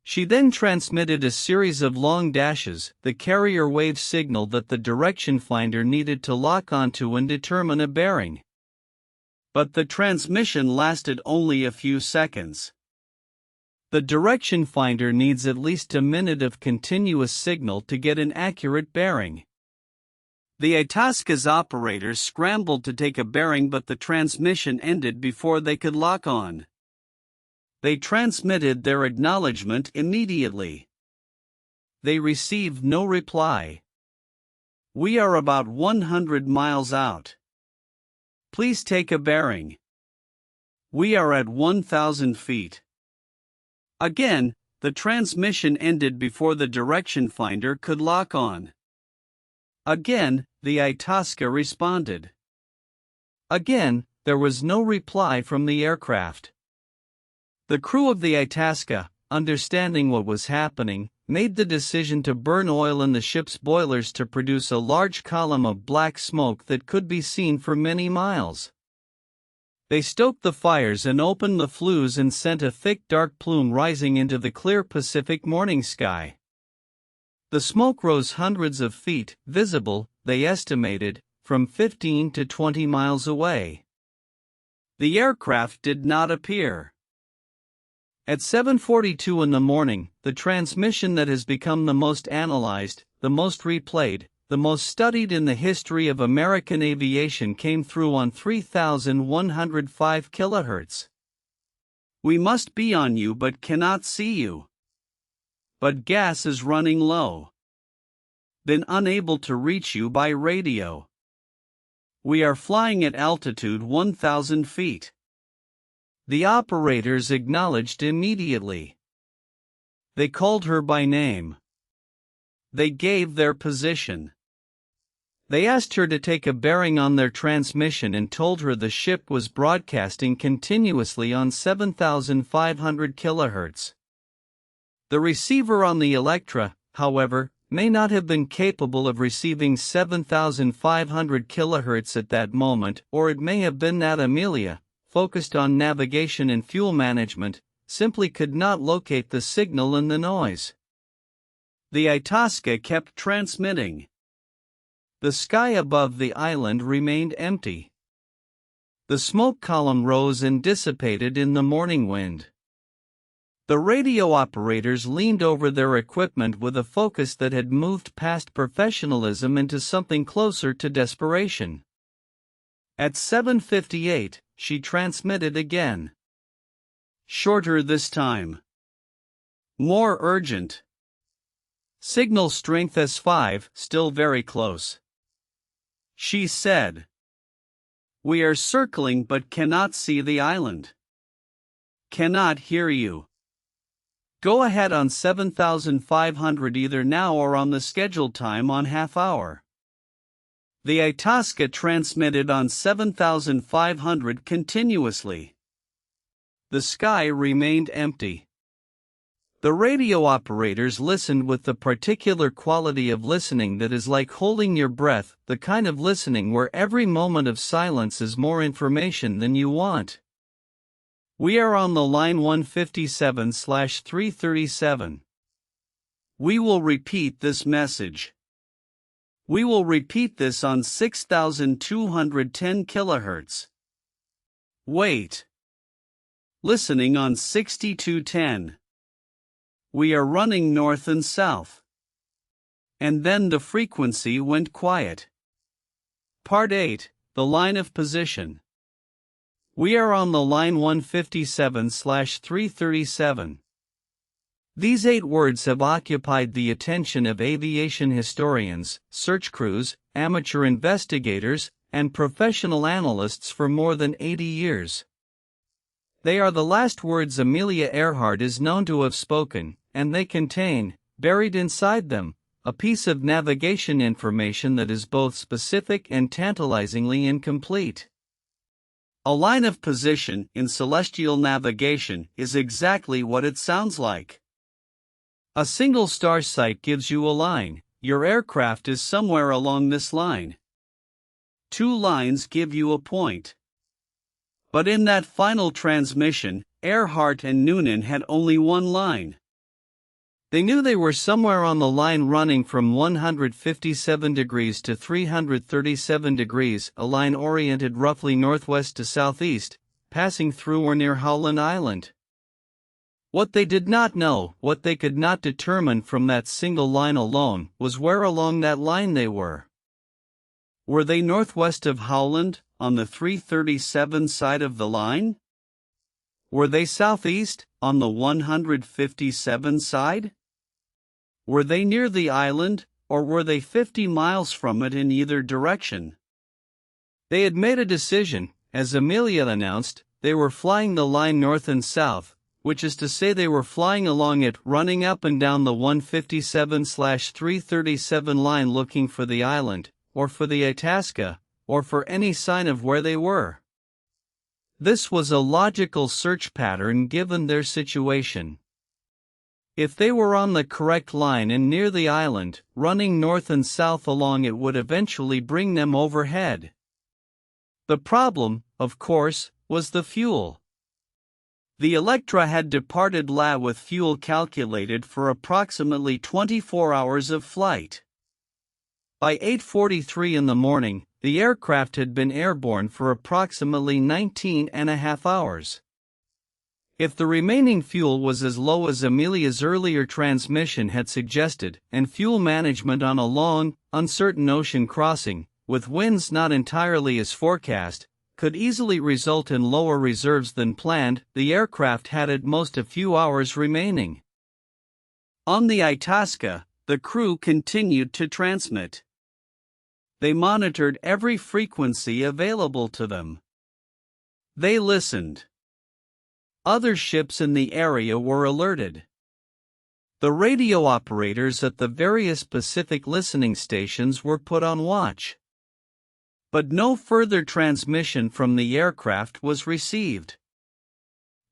She then transmitted a series of long dashes, the carrier wave signal that the direction finder needed to lock onto and determine a bearing. But the transmission lasted only a few seconds. The direction finder needs at least a minute of continuous signal to get an accurate bearing. The Itasca's operators scrambled to take a bearing, but the transmission ended before they could lock on. They transmitted their acknowledgement immediately. They received no reply. We are about 100 miles out. Please take a bearing. We are at 1,000 feet. Again, the transmission ended before the direction finder could lock on. Again, the Itasca responded. Again, there was no reply from the aircraft. The crew of the Itasca, understanding what was happening, made the decision to burn oil in the ship's boilers to produce a large column of black smoke that could be seen for many miles. They stoked the fires and opened the flues and sent a thick dark plume rising into the clear Pacific morning sky. The smoke rose hundreds of feet, visible, they estimated, from 15 to 20 miles away. The aircraft did not appear. At 7:42 in the morning, the transmission that has become the most analyzed, the most replayed, the most studied in the history of American aviation came through on 3,105 kHz. We must be on you but cannot see you. But gas is running low. Been unable to reach you by radio. We are flying at altitude 1,000 feet. The operators acknowledged immediately. They called her by name. They gave their position. They asked her to take a bearing on their transmission and told her the ship was broadcasting continuously on 7,500 kHz. The receiver on the Electra, however, may not have been capable of receiving 7,500 kHz at that moment, or it may have been that Amelia, focused on navigation and fuel management, simply could not locate the signal in the noise. The Itasca kept transmitting. The sky above the island remained empty. The smoke column rose and dissipated in the morning wind. The radio operators leaned over their equipment with a focus that had moved past professionalism into something closer to desperation. At 7:58, she transmitted again. Shorter this time. More urgent. Signal strength S5, still very close. She said, "We are circling but cannot see the island. Cannot hear you. Go ahead on 7500 either now or on the scheduled time on half hour. The Itasca transmitted on 7500 continuously. The sky remained empty. The radio operators listened with the particular quality of listening that is like holding your breath, the kind of listening where every moment of silence is more information than you want. We are on the line 157/337. We will repeat this message. We will repeat this on 6210 kHz. Wait. Listening on 6210. We are running north and south. And then the frequency went quiet. Part 8, the line of position. We are on the line 157/337. These 8 words have occupied the attention of aviation historians, search crews, amateur investigators, and professional analysts for more than 80 years. They are the last words Amelia Earhart is known to have spoken, and they contain, buried inside them, a piece of navigation information that is both specific and tantalizingly incomplete. A line of position in celestial navigation is exactly what it sounds like. A single star sight gives you a line. Your aircraft is somewhere along this line. 2 lines give you a point. But in that final transmission, Earhart and Noonan had only 1 line. They knew they were somewhere on the line running from 157 degrees to 337 degrees, a line oriented roughly northwest to southeast, passing through or near Howland Island. What they did not know, what they could not determine from that single line alone, was where along that line they were. Were they northwest of Howland, on the 337 side of the line? Were they southeast, on the 157 side? Were they near the island, or were they 50 miles from it in either direction? They had made a decision. As Amelia announced, they were flying the line north and south, which is to say they were flying along it, running up and down the 157/337 line looking for the island, or for the Itasca, or for any sign of where they were. This was a logical search pattern given their situation. If they were on the correct line and near the island, running north and south along it would eventually bring them overhead. The problem, of course, was the fuel. The Electra had departed La with fuel calculated for approximately 24 hours of flight. By 8:43 in the morning, the aircraft had been airborne for approximately 19.5 hours. If the remaining fuel was as low as Amelia's earlier transmission had suggested, and fuel management on a long, uncertain ocean crossing, with winds not entirely as forecast, could easily result in lower reserves than planned, the aircraft had at most a few hours remaining. On the Itasca, the crew continued to transmit. They monitored every frequency available to them. They listened. Other ships in the area were alerted. The radio operators at the various Pacific listening stations were put on watch. But no further transmission from the aircraft was received.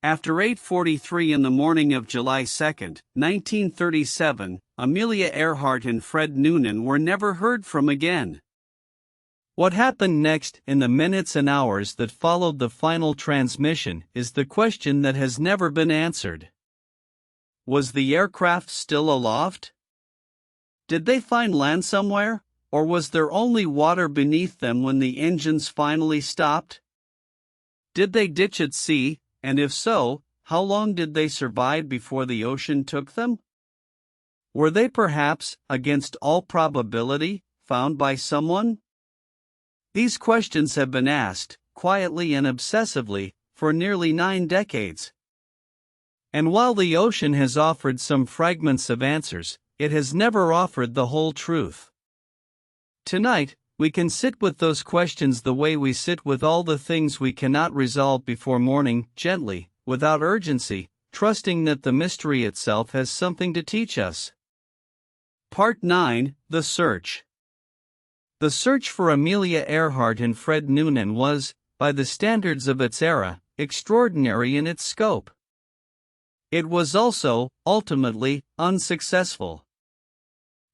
After 8:43 in the morning of July 2, 1937, Amelia Earhart and Fred Noonan were never heard from again. What happened next, in the minutes and hours that followed the final transmission, is the question that has never been answered. Was the aircraft still aloft? Did they find land somewhere, or was there only water beneath them when the engines finally stopped? Did they ditch at sea, and if so, how long did they survive before the ocean took them? Were they perhaps, against all probability, found by someone? These questions have been asked, quietly and obsessively, for nearly 9 decades. And while the ocean has offered some fragments of answers, it has never offered the whole truth. Tonight, we can sit with those questions the way we sit with all the things we cannot resolve before morning, gently, without urgency, trusting that the mystery itself has something to teach us. Part 9: The Search. The search for Amelia Earhart and Fred Noonan was, by the standards of its era, extraordinary in its scope. It was also, ultimately, unsuccessful.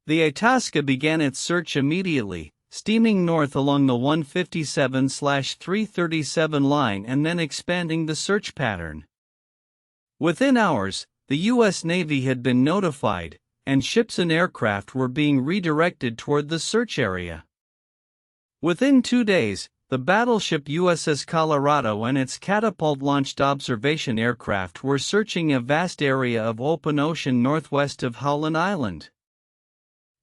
The Itasca began its search immediately, steaming north along the 157/337 line and then expanding the search pattern. Within hours, the U.S. Navy had been notified, and ships and aircraft were being redirected toward the search area. Within 2 days, the battleship USS Colorado and its catapult-launched observation aircraft were searching a vast area of open ocean northwest of Howland Island.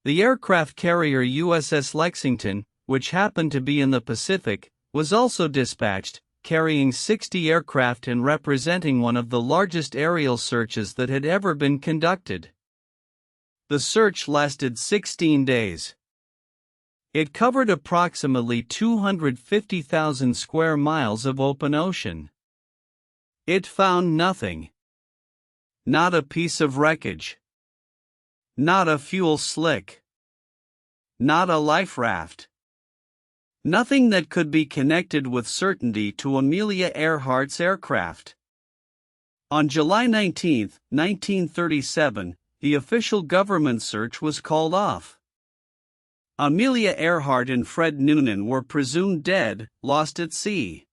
The aircraft carrier USS Lexington, which happened to be in the Pacific, was also dispatched, carrying 60 aircraft and representing one of the largest aerial searches that had ever been conducted. The search lasted 16 days. It covered approximately 250,000 square miles of open ocean. It found nothing. Not a piece of wreckage. Not a fuel slick. Not a life raft. Nothing that could be connected with certainty to Amelia Earhart's aircraft. On July 19, 1937, the official government search was called off. Amelia Earhart and Fred Noonan were presumed dead, lost at sea.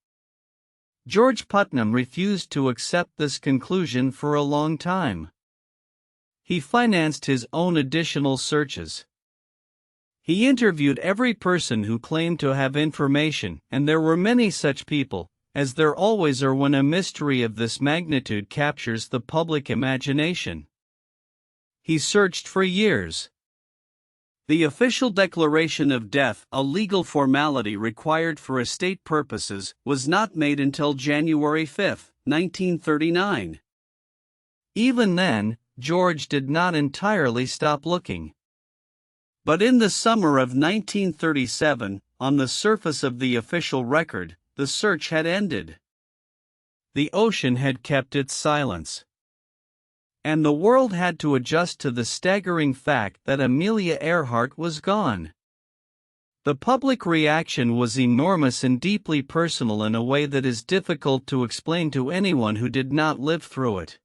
George Putnam refused to accept this conclusion for a long time. He financed his own additional searches. He interviewed every person who claimed to have information, and there were many such people, as there always are when a mystery of this magnitude captures the public imagination. He searched for years. The official declaration of death, a legal formality required for estate purposes, was not made until January 5, 1939. Even then, George did not entirely stop looking. But in the summer of 1937, on the surface of the official record, the search had ended. The ocean had kept its silence. And the world had to adjust to the staggering fact that Amelia Earhart was gone. The public reaction was enormous and deeply personal in a way that is difficult to explain to anyone who did not live through it.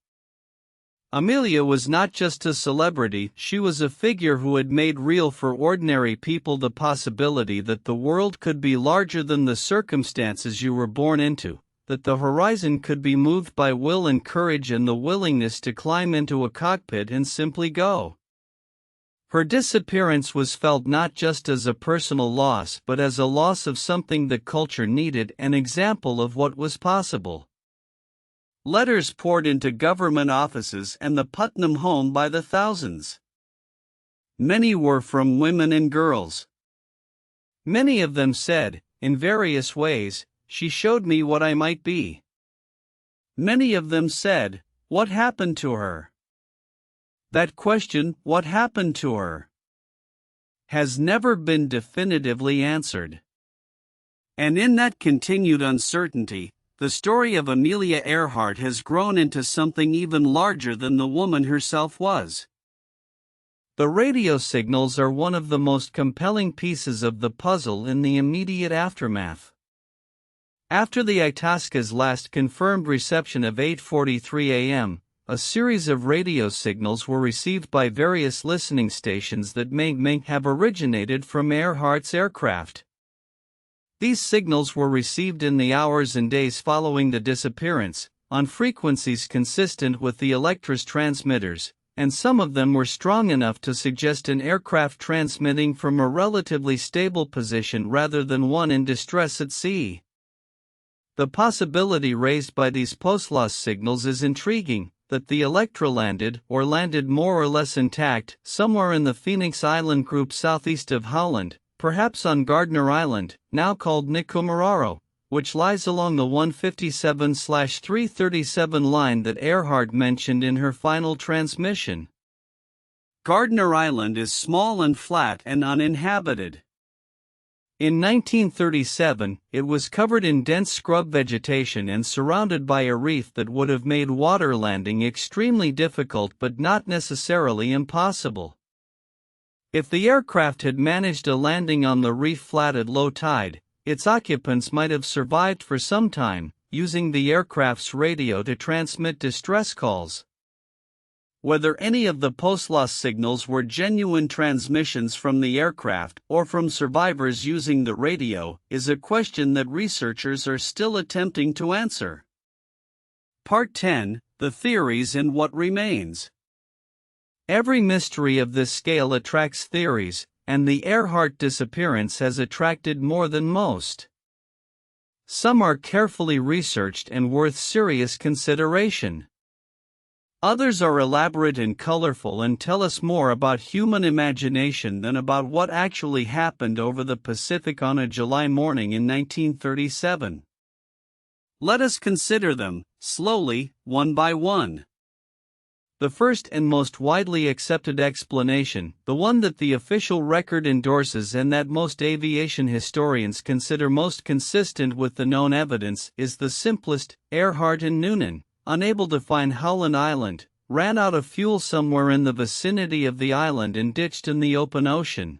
Amelia was not just a celebrity, she was a figure who had made real for ordinary people the possibility that the world could be larger than the circumstances you were born into, that the horizon could be moved by will and courage and the willingness to climb into a cockpit and simply go. Her disappearance was felt not just as a personal loss but as a loss of something that culture needed, an example of what was possible. Letters poured into government offices and the Putnam home by the thousands. Many were from women and girls. Many of them said, in various ways, "She showed me what I might be." Many of them said, "What happened to her?" That question, "What happened to her?" has never been definitively answered. And in that continued uncertainty, the story of Amelia Earhart has grown into something even larger than the woman herself was. The radio signals are one of the most compelling pieces of the puzzle in the immediate aftermath. After the Itasca's last confirmed reception of 8:43 a.m., a series of radio signals were received by various listening stations that may have originated from Earhart's aircraft. These signals were received in the hours and days following the disappearance, on frequencies consistent with the Electra's transmitters, and some of them were strong enough to suggest an aircraft transmitting from a relatively stable position rather than one in distress at sea. The possibility raised by these post-loss signals is intriguing, that the Electra landed more or less intact, somewhere in the Phoenix Island group southeast of Howland, perhaps on Gardner Island, now called Nikumaroro, which lies along the 157/337 line that Earhart mentioned in her final transmission. Gardner Island is small and flat and uninhabited. In 1937, it was covered in dense scrub vegetation and surrounded by a reef that would have made water landing extremely difficult but not necessarily impossible. If the aircraft had managed a landing on the reef flat at low tide, its occupants might have survived for some time, using the aircraft's radio to transmit distress calls. Whether any of the post-loss signals were genuine transmissions from the aircraft or from survivors using the radio is a question that researchers are still attempting to answer. Part 10: The Theories and What Remains. Every mystery of this scale attracts theories, and the Earhart disappearance has attracted more than most. Some are carefully researched and worth serious consideration. Others are elaborate and colorful and tell us more about human imagination than about what actually happened over the Pacific on a July morning in 1937. Let us consider them, slowly, one by one. The first and most widely accepted explanation, the one that the official record endorses and that most aviation historians consider most consistent with the known evidence, is the simplest. Earhart and Noonan, unable to find Howland Island, ran out of fuel somewhere in the vicinity of the island and ditched in the open ocean.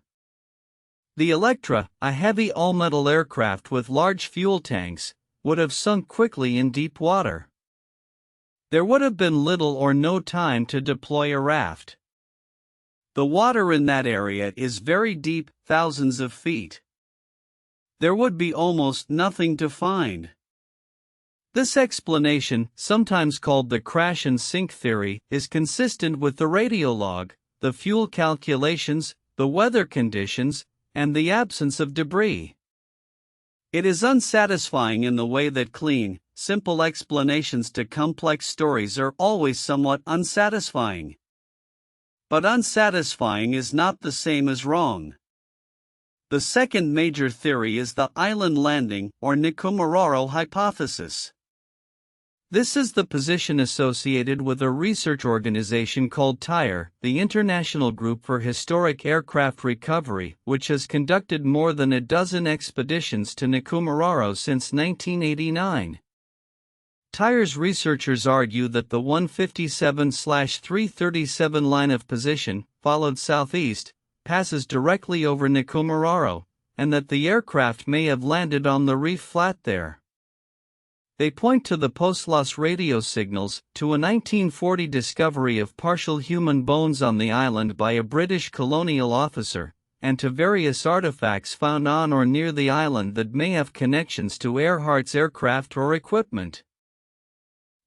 The Electra, a heavy all-metal aircraft with large fuel tanks, would have sunk quickly in deep water. There would have been little or no time to deploy a raft. The water in that area is very deep, thousands of feet. There would be almost nothing to find. This explanation, sometimes called the crash and sink theory, is consistent with the radio log, the fuel calculations, the weather conditions, and the absence of debris. It is unsatisfying in the way that clean, simple explanations to complex stories are always somewhat unsatisfying. But unsatisfying is not the same as wrong. The second major theory is the island landing or Nikomaroro hypothesis. This is the position associated with a research organization called TIRE, the International Group for Historic Aircraft Recovery, which has conducted more than a dozen expeditions to Nikomaroro since 1989. TIRE's researchers argue that the 157/337 line of position, followed southeast, passes directly over Nikomaroro, and that the aircraft may have landed on the reef flat there. They point to the post-loss radio signals, to a 1940 discovery of partial human bones on the island by a British colonial officer, and to various artifacts found on or near the island that may have connections to Earhart's aircraft or equipment.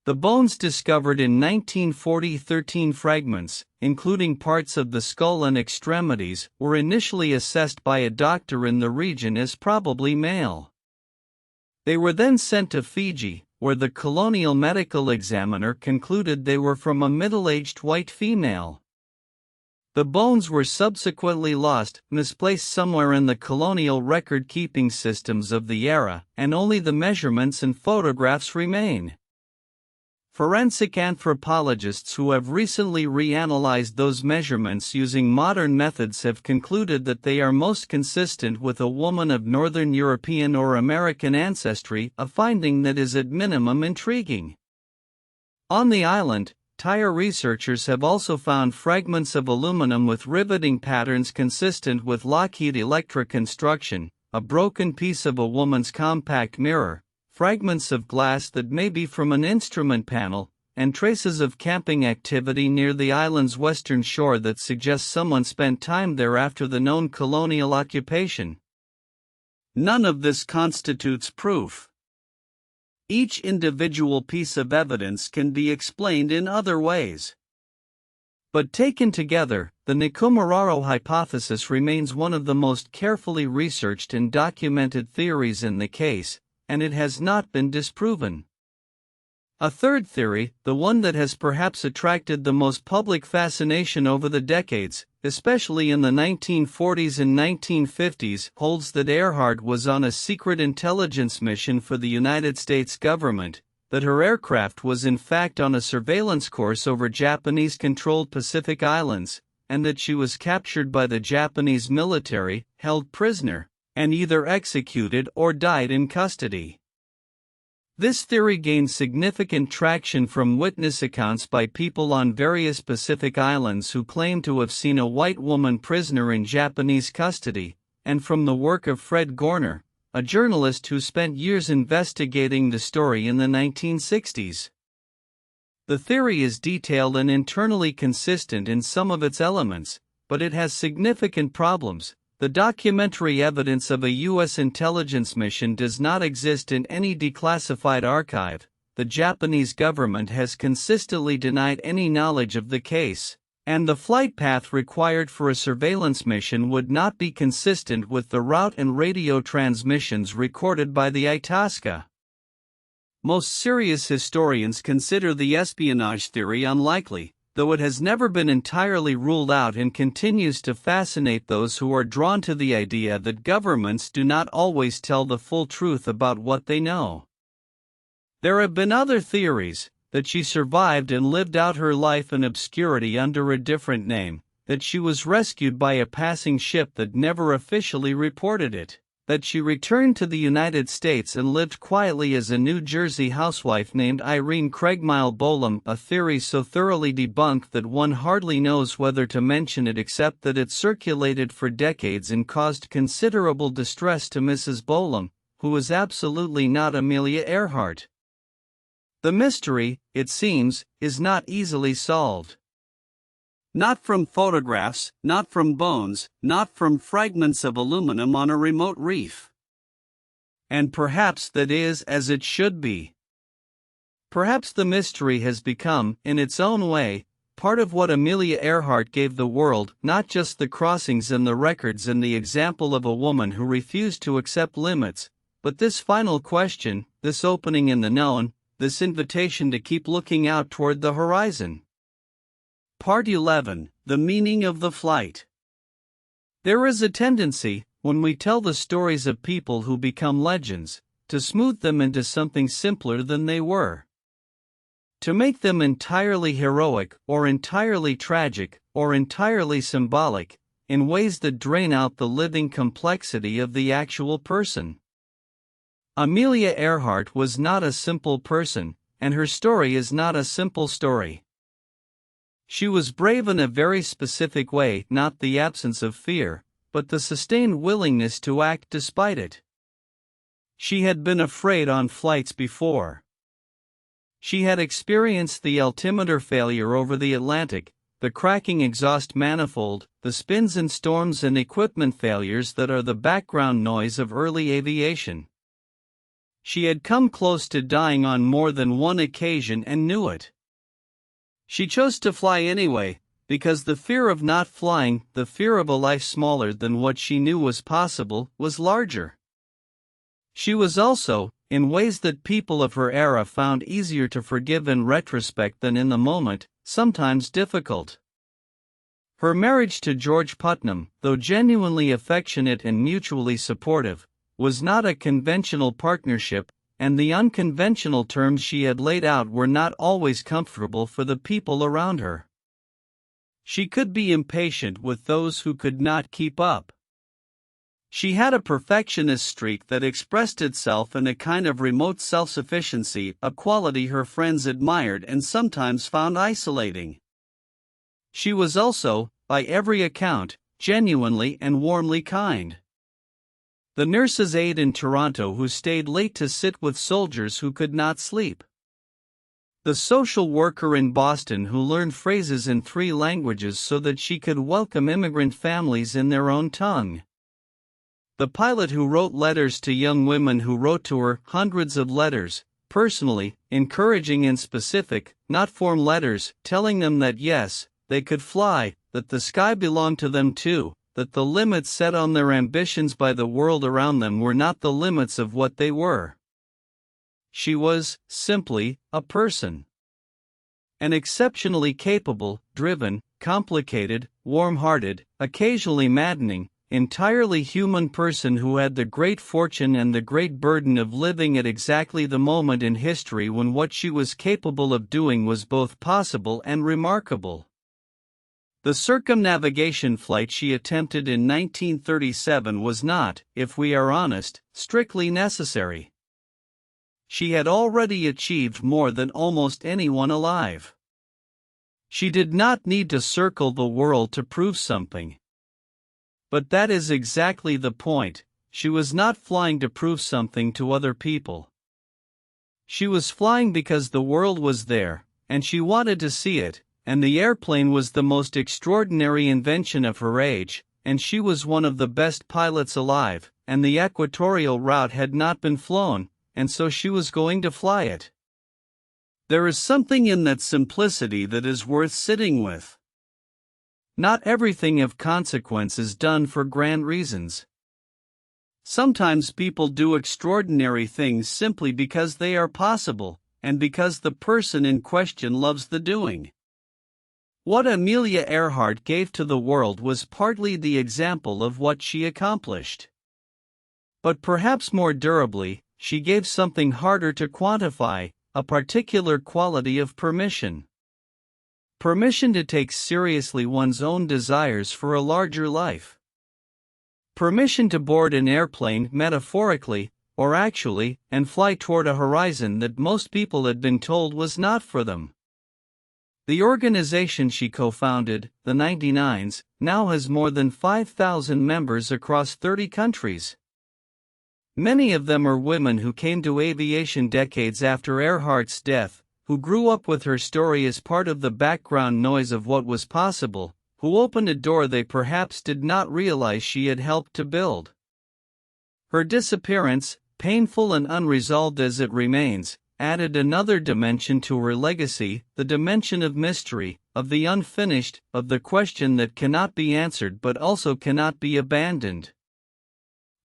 The bones discovered in 1940, 13 fragments, including parts of the skull and extremities, were initially assessed by a doctor in the region as probably male. They were then sent to Fiji, where the colonial medical examiner concluded they were from a middle-aged white female. The bones were subsequently lost, misplaced somewhere in the colonial record-keeping systems of the era, and only the measurements and photographs remain. Forensic anthropologists who have recently reanalyzed those measurements using modern methods have concluded that they are most consistent with a woman of Northern European or American ancestry, a finding that is at minimum intriguing. On the island, TIRE researchers have also found fragments of aluminum with riveting patterns consistent with Lockheed Electra construction, a broken piece of a woman's compact mirror, fragments of glass that may be from an instrument panel, and traces of camping activity near the island's western shore that suggest someone spent time there after the known colonial occupation. None of this constitutes proof. Each individual piece of evidence can be explained in other ways. But taken together, the Nikomaroro hypothesis remains one of the most carefully researched and documented theories in the case, and it has not been disproven. A third theory, the one that has perhaps attracted the most public fascination over the decades, especially in the 1940s and 1950s, holds that Earhart was on a secret intelligence mission for the United States government, that her aircraft was in fact on a surveillance course over Japanese-controlled Pacific islands, and that she was captured by the Japanese military, held prisoner, and either executed or died in custody. This theory gained significant traction from witness accounts by people on various Pacific islands who claim to have seen a white woman prisoner in Japanese custody, and from the work of Fred Gorner, a journalist who spent years investigating the story in the 1960s. The theory is detailed and internally consistent in some of its elements, but it has significant problems. The documentary evidence of a U.S. intelligence mission does not exist in any declassified archive. The Japanese government has consistently denied any knowledge of the case, and the flight path required for a surveillance mission would not be consistent with the route and radio transmissions recorded by the Itasca. Most serious historians consider the espionage theory unlikely, though it has never been entirely ruled out and continues to fascinate those who are drawn to the idea that governments do not always tell the full truth about what they know. There have been other theories: that she survived and lived out her life in obscurity under a different name, that she was rescued by a passing ship that never officially reported it, that she returned to the United States and lived quietly as a New Jersey housewife named Irene Craigmile Bolam, a theory so thoroughly debunked that one hardly knows whether to mention it except that it circulated for decades and caused considerable distress to Mrs. Bolam, who was absolutely not Amelia Earhart. The mystery, it seems, is not easily solved. Not from photographs, not from bones, not from fragments of aluminum on a remote reef. And perhaps that is as it should be. Perhaps the mystery has become, in its own way, part of what Amelia Earhart gave the world, not just the crossings and the records and the example of a woman who refused to accept limits, but this final question, this opening in the known, this invitation to keep looking out toward the horizon. Part 11. The meaning of the flight. There is a tendency, when we tell the stories of people who become legends, to smooth them into something simpler than they were. To make them entirely heroic, or entirely tragic, or entirely symbolic, in ways that drain out the living complexity of the actual person. Amelia Earhart was not a simple person, and her story is not a simple story. She was brave in a very specific way, not the absence of fear, but the sustained willingness to act despite it. She had been afraid on flights before. She had experienced the altimeter failure over the Atlantic, the cracking exhaust manifold, the spins and storms and equipment failures that are the background noise of early aviation. She had come close to dying on more than one occasion and knew it. She chose to fly anyway, because the fear of not flying, the fear of a life smaller than what she knew was possible, was larger. She was also, in ways that people of her era found easier to forgive in retrospect than in the moment, sometimes difficult. Her marriage to George Putnam, though genuinely affectionate and mutually supportive, was not a conventional partnership, and the unconventional terms she had laid out were not always comfortable for the people around her. She could be impatient with those who could not keep up. She had a perfectionist streak that expressed itself in a kind of remote self-sufficiency, a quality her friends admired and sometimes found isolating. She was also, by every account, genuinely and warmly kind. The nurse's aide in Toronto who stayed late to sit with soldiers who could not sleep. The social worker in Boston who learned phrases in 3 languages so that she could welcome immigrant families in their own tongue. The pilot who wrote letters to young women who wrote to her, hundreds of letters, personally, encouraging and specific, not form letters, telling them that yes, they could fly, that the sky belonged to them too, that the limits set on their ambitions by the world around them were not the limits of what they were. She was, simply, a person. An exceptionally capable, driven, complicated, warm-hearted, occasionally maddening, entirely human person who had the great fortune and the great burden of living at exactly the moment in history when what she was capable of doing was both possible and remarkable. The circumnavigation flight she attempted in 1937 was not, if we are honest, strictly necessary. She had already achieved more than almost anyone alive. She did not need to circle the world to prove something. But that is exactly the point. She was not flying to prove something to other people. She was flying because the world was there, and she wanted to see it, and the airplane was the most extraordinary invention of her age, and she was one of the best pilots alive, and the equatorial route had not been flown, and so she was going to fly it. There is something in that simplicity that is worth sitting with. Not everything of consequence is done for grand reasons. Sometimes people do extraordinary things simply because they are possible, and because the person in question loves the doing. What Amelia Earhart gave to the world was partly the example of what she accomplished. But perhaps more durably, she gave something harder to quantify, a particular quality of permission. Permission to take seriously one's own desires for a larger life. Permission to board an airplane metaphorically, or actually, and fly toward a horizon that most people had been told was not for them. The organization she co-founded, the 99s, now has more than 5,000 members across 30 countries. Many of them are women who came to aviation decades after Earhart's death, who grew up with her story as part of the background noise of what was possible, who opened a door they perhaps did not realize she had helped to build. Her disappearance, painful and unresolved as it remains, added another dimension to her legacy, the dimension of mystery, of the unfinished, of the question that cannot be answered but also cannot be abandoned.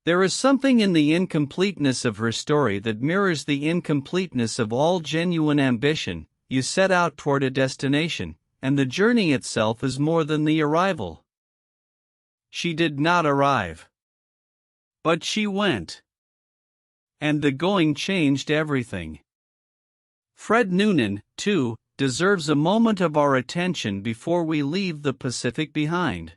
There is something in the incompleteness of her story that mirrors the incompleteness of all genuine ambition. You set out toward a destination, and the journey itself is more than the arrival. She did not arrive. But she went. And the going changed everything. Fred Noonan, too, deserves a moment of our attention before we leave the Pacific behind.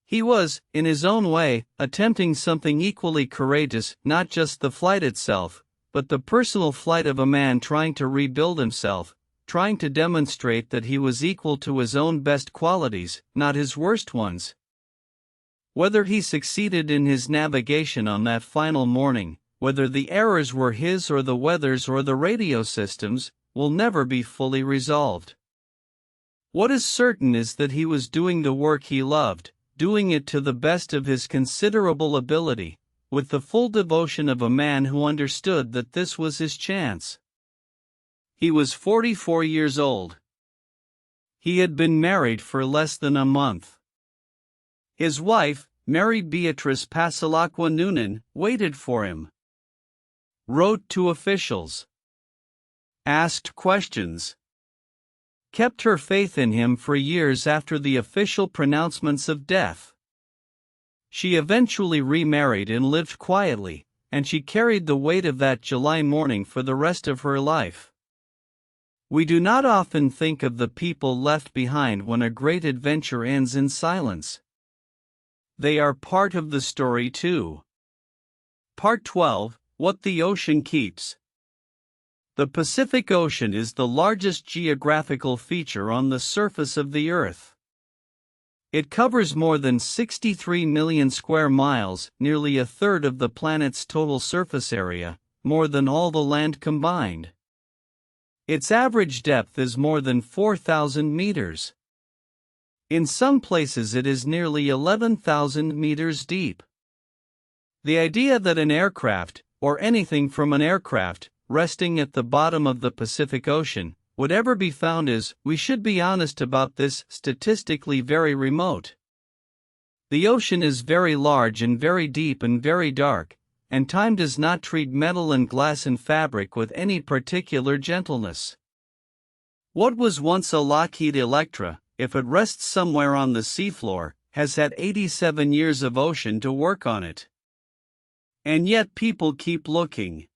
He was, in his own way, attempting something equally courageous, not just the flight itself, but the personal flight of a man trying to rebuild himself, trying to demonstrate that he was equal to his own best qualities, not his worst ones. Whether he succeeded in his navigation on that final morning, whether the errors were his or the weather's or the radio system's, will never be fully resolved. What is certain is that he was doing the work he loved, doing it to the best of his considerable ability, with the full devotion of a man who understood that this was his chance. He was 44 years old. He had been married for less than a month. His wife, Mary Beatrice Pasalacqua Noonan, waited for him. Wrote to officials. Asked questions. Kept her faith in him for years after the official pronouncements of death. She eventually remarried and lived quietly, and she carried the weight of that July morning for the rest of her life. We do not often think of the people left behind when a great adventure ends in silence. They are part of the story too. Part 12, What the Ocean Keeps. The Pacific Ocean is the largest geographical feature on the surface of the Earth. It covers more than 63 million square miles, nearly a third of the planet's total surface area, more than all the land combined. Its average depth is more than 4,000 meters. In some places it is nearly 11,000 meters deep. The idea that an aircraft, or anything from an aircraft, resting at the bottom of the Pacific Ocean, would ever be found is, we should be honest about this, statistically very remote. The ocean is very large and very deep and very dark, and time does not treat metal and glass and fabric with any particular gentleness. What was once a Lockheed Electra, if it rests somewhere on the seafloor, has had 87 years of ocean to work on it. And yet people keep looking.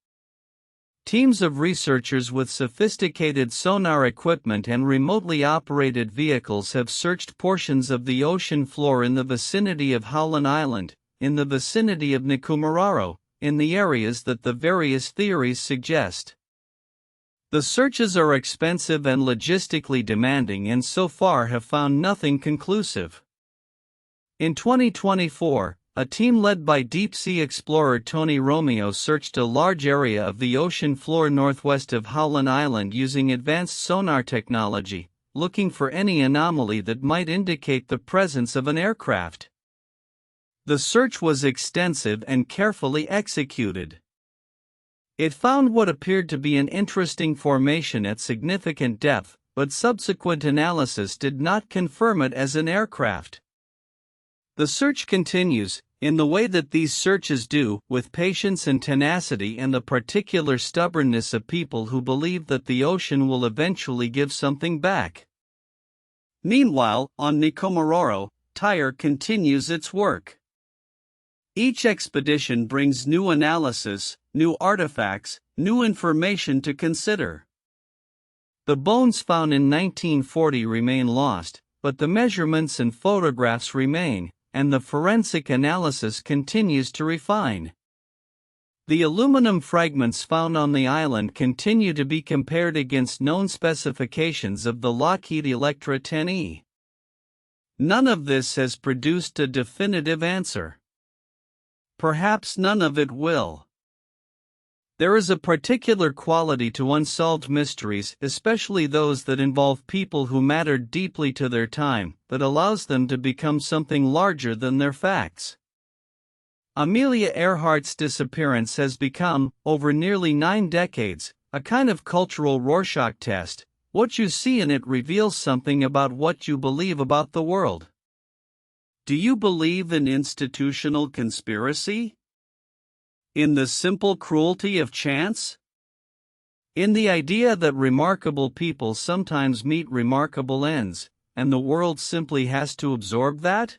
teams of researchers with sophisticated sonar equipment and remotely operated vehicles have searched portions of the ocean floor in the vicinity of Howland Island, in the vicinity of Nikumaroro, in the areas that the various theories suggest. The searches are expensive and logistically demanding and so far have found nothing conclusive. In 2024, a team led by deep-sea explorer Tony Romeo searched a large area of the ocean floor northwest of Howland Island using advanced sonar technology, looking for any anomaly that might indicate the presence of an aircraft. The search was extensive and carefully executed. It found what appeared to be an interesting formation at significant depth, but subsequent analysis did not confirm it as an aircraft. The search continues, in the way that these searches do, with patience and tenacity and the particular stubbornness of people who believe that the ocean will eventually give something back. Meanwhile, on Nikumaroro, Tyre continues its work. Each expedition brings new analysis, new artifacts, new information to consider. The bones found in 1940 remain lost, but the measurements and photographs remain, and the forensic analysis continues to refine. The aluminum fragments found on the island continue to be compared against known specifications of the Lockheed Electra 10E. None of this has produced a definitive answer. Perhaps none of it will. There is a particular quality to unsolved mysteries, especially those that involve people who mattered deeply to their time, that allows them to become something larger than their facts. Amelia Earhart's disappearance has become, over nearly 9 decades, a kind of cultural Rorschach test. What you see in it reveals something about what you believe about the world. Do you believe in institutional conspiracy? In the simple cruelty of chance? In the idea that remarkable people sometimes meet remarkable ends, and the world simply has to absorb that?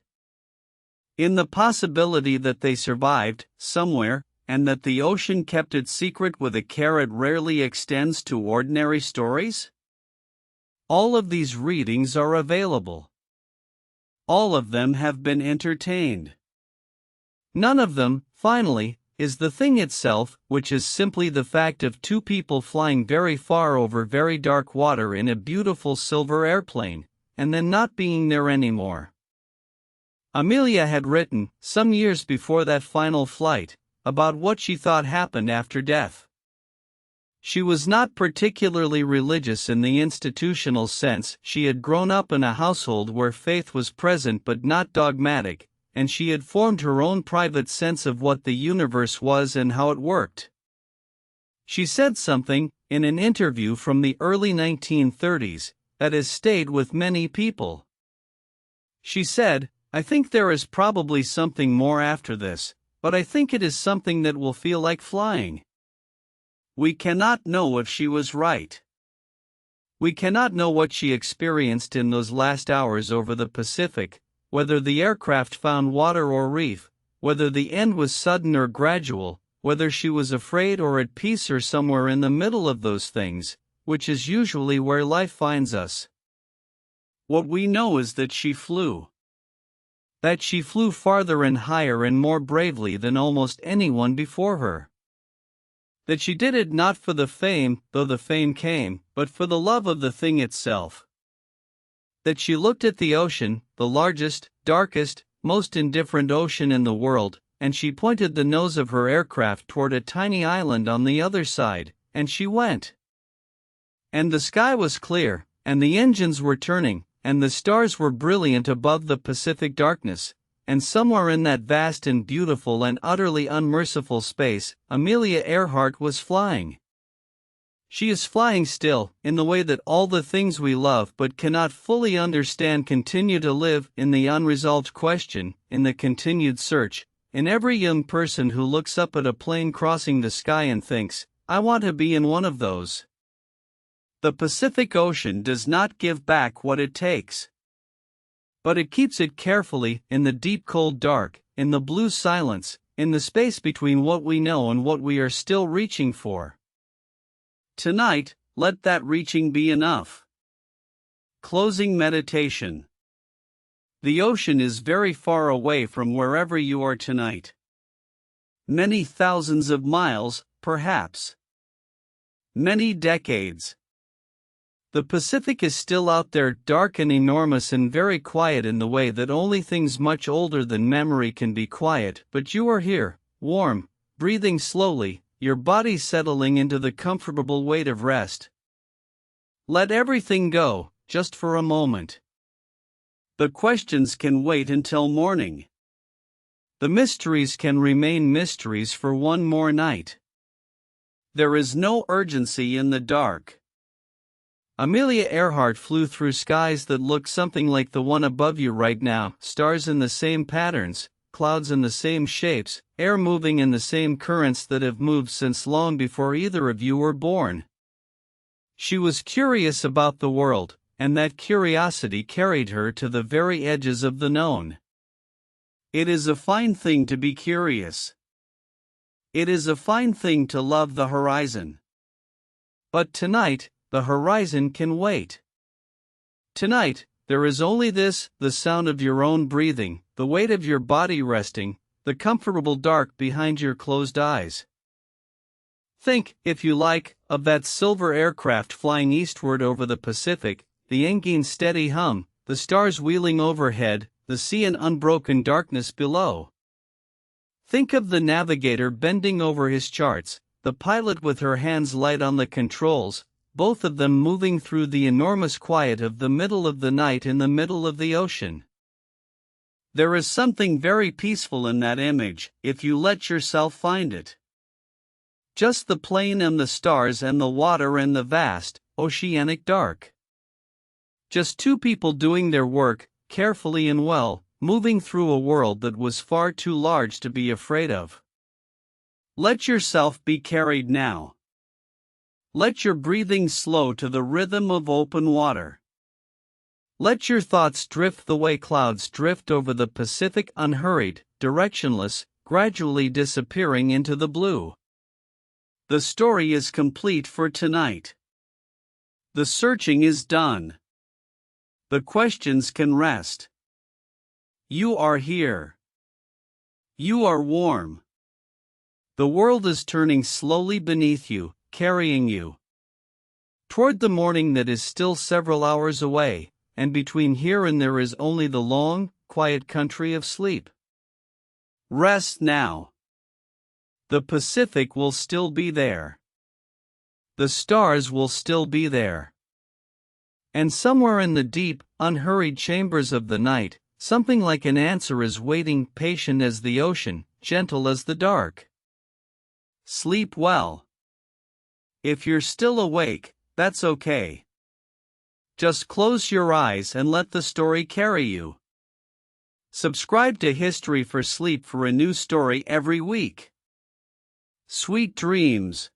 In the possibility that they survived, somewhere, and that the ocean kept it secret with a care it rarely extends to ordinary stories? All of these readings are available. All of them have been entertained. None of them, finally, is the thing itself, which is simply the fact of 2 people flying very far over very dark water in a beautiful silver airplane, and then not being there anymore. Amelia had written, some years before that final flight, about what she thought happened after death. She was not particularly religious in the institutional sense. She had grown up in a household where faith was present but not dogmatic, and she had formed her own private sense of what the universe was and how it worked. She said something, in an interview from the early 1930s, that has stayed with many people. She said, "I think there is probably something more after this, but I think it is something that will feel like flying." We cannot know if she was right. We cannot know what she experienced in those last hours over the Pacific, whether the aircraft found water or reef, whether the end was sudden or gradual, whether she was afraid or at peace or somewhere in the middle of those things, which is usually where life finds us. What we know is that she flew. That she flew farther and higher and more bravely than almost anyone before her. That she did it not for the fame, though the fame came, but for the love of the thing itself. That she looked at the ocean, the largest, darkest, most indifferent ocean in the world, and she pointed the nose of her aircraft toward a tiny island on the other side, and she went. And the sky was clear, and the engines were turning, and the stars were brilliant above the Pacific darkness, and somewhere in that vast and beautiful and utterly unmerciful space, Amelia Earhart was flying. She is flying still, in the way that all the things we love but cannot fully understand continue to live, in the unresolved question, in the continued search, in every young person who looks up at a plane crossing the sky and thinks, "I want to be in one of those." The Pacific Ocean does not give back what it takes. But it keeps it carefully, in the deep cold dark, in the blue silence, in the space between what we know and what we are still reaching for. Tonight, let that reaching be enough. Closing meditation. The ocean is very far away from wherever you are tonight. Many thousands of miles, perhaps. Many decades. The Pacific is still out there, dark and enormous and very quiet in the way that only things much older than memory can be quiet, but you are here, warm, breathing slowly, your body settling into the comfortable weight of rest. Let everything go, just for a moment. The questions can wait until morning. The mysteries can remain mysteries for one more night. There is no urgency in the dark. Amelia Earhart flew through skies that look something like the one above you right now, stars in the same patterns, clouds in the same shapes, air moving in the same currents that have moved since long before either of you were born. She was curious about the world, and that curiosity carried her to the very edges of the known. It is a fine thing to be curious. It is a fine thing to love the horizon. But tonight, the horizon can wait. Tonight, there is only this, the sound of your own breathing, the weight of your body resting, the comfortable dark behind your closed eyes. Think, if you like, of that silver aircraft flying eastward over the Pacific, the engine's steady hum, the stars wheeling overhead, the sea in unbroken darkness below. Think of the navigator bending over his charts, the pilot with her hands light on the controls, both of them moving through the enormous quiet of the middle of the night in the middle of the ocean. There is something very peaceful in that image, if you let yourself find it. Just the plane and the stars and the water and the vast, oceanic dark. Just two people doing their work, carefully and well, moving through a world that was far too large to be afraid of. Let yourself be carried now. Let your breathing slow to the rhythm of open water. Let your thoughts drift the way clouds drift over the Pacific, unhurried, directionless, gradually disappearing into the blue. The story is complete for tonight. The searching is done. The questions can rest. You are here. You are warm. The world is turning slowly beneath you, carrying you toward the morning that is still several hours away, and between here and there is only the long, quiet country of sleep. Rest now. The Pacific will still be there. The stars will still be there. And somewhere in the deep, unhurried chambers of the night, something like an answer is waiting, patient as the ocean, gentle as the dark. Sleep well. If you're still awake, that's okay. Just close your eyes and let the story carry you. Subscribe to History for Sleep for a new story every week. Sweet dreams.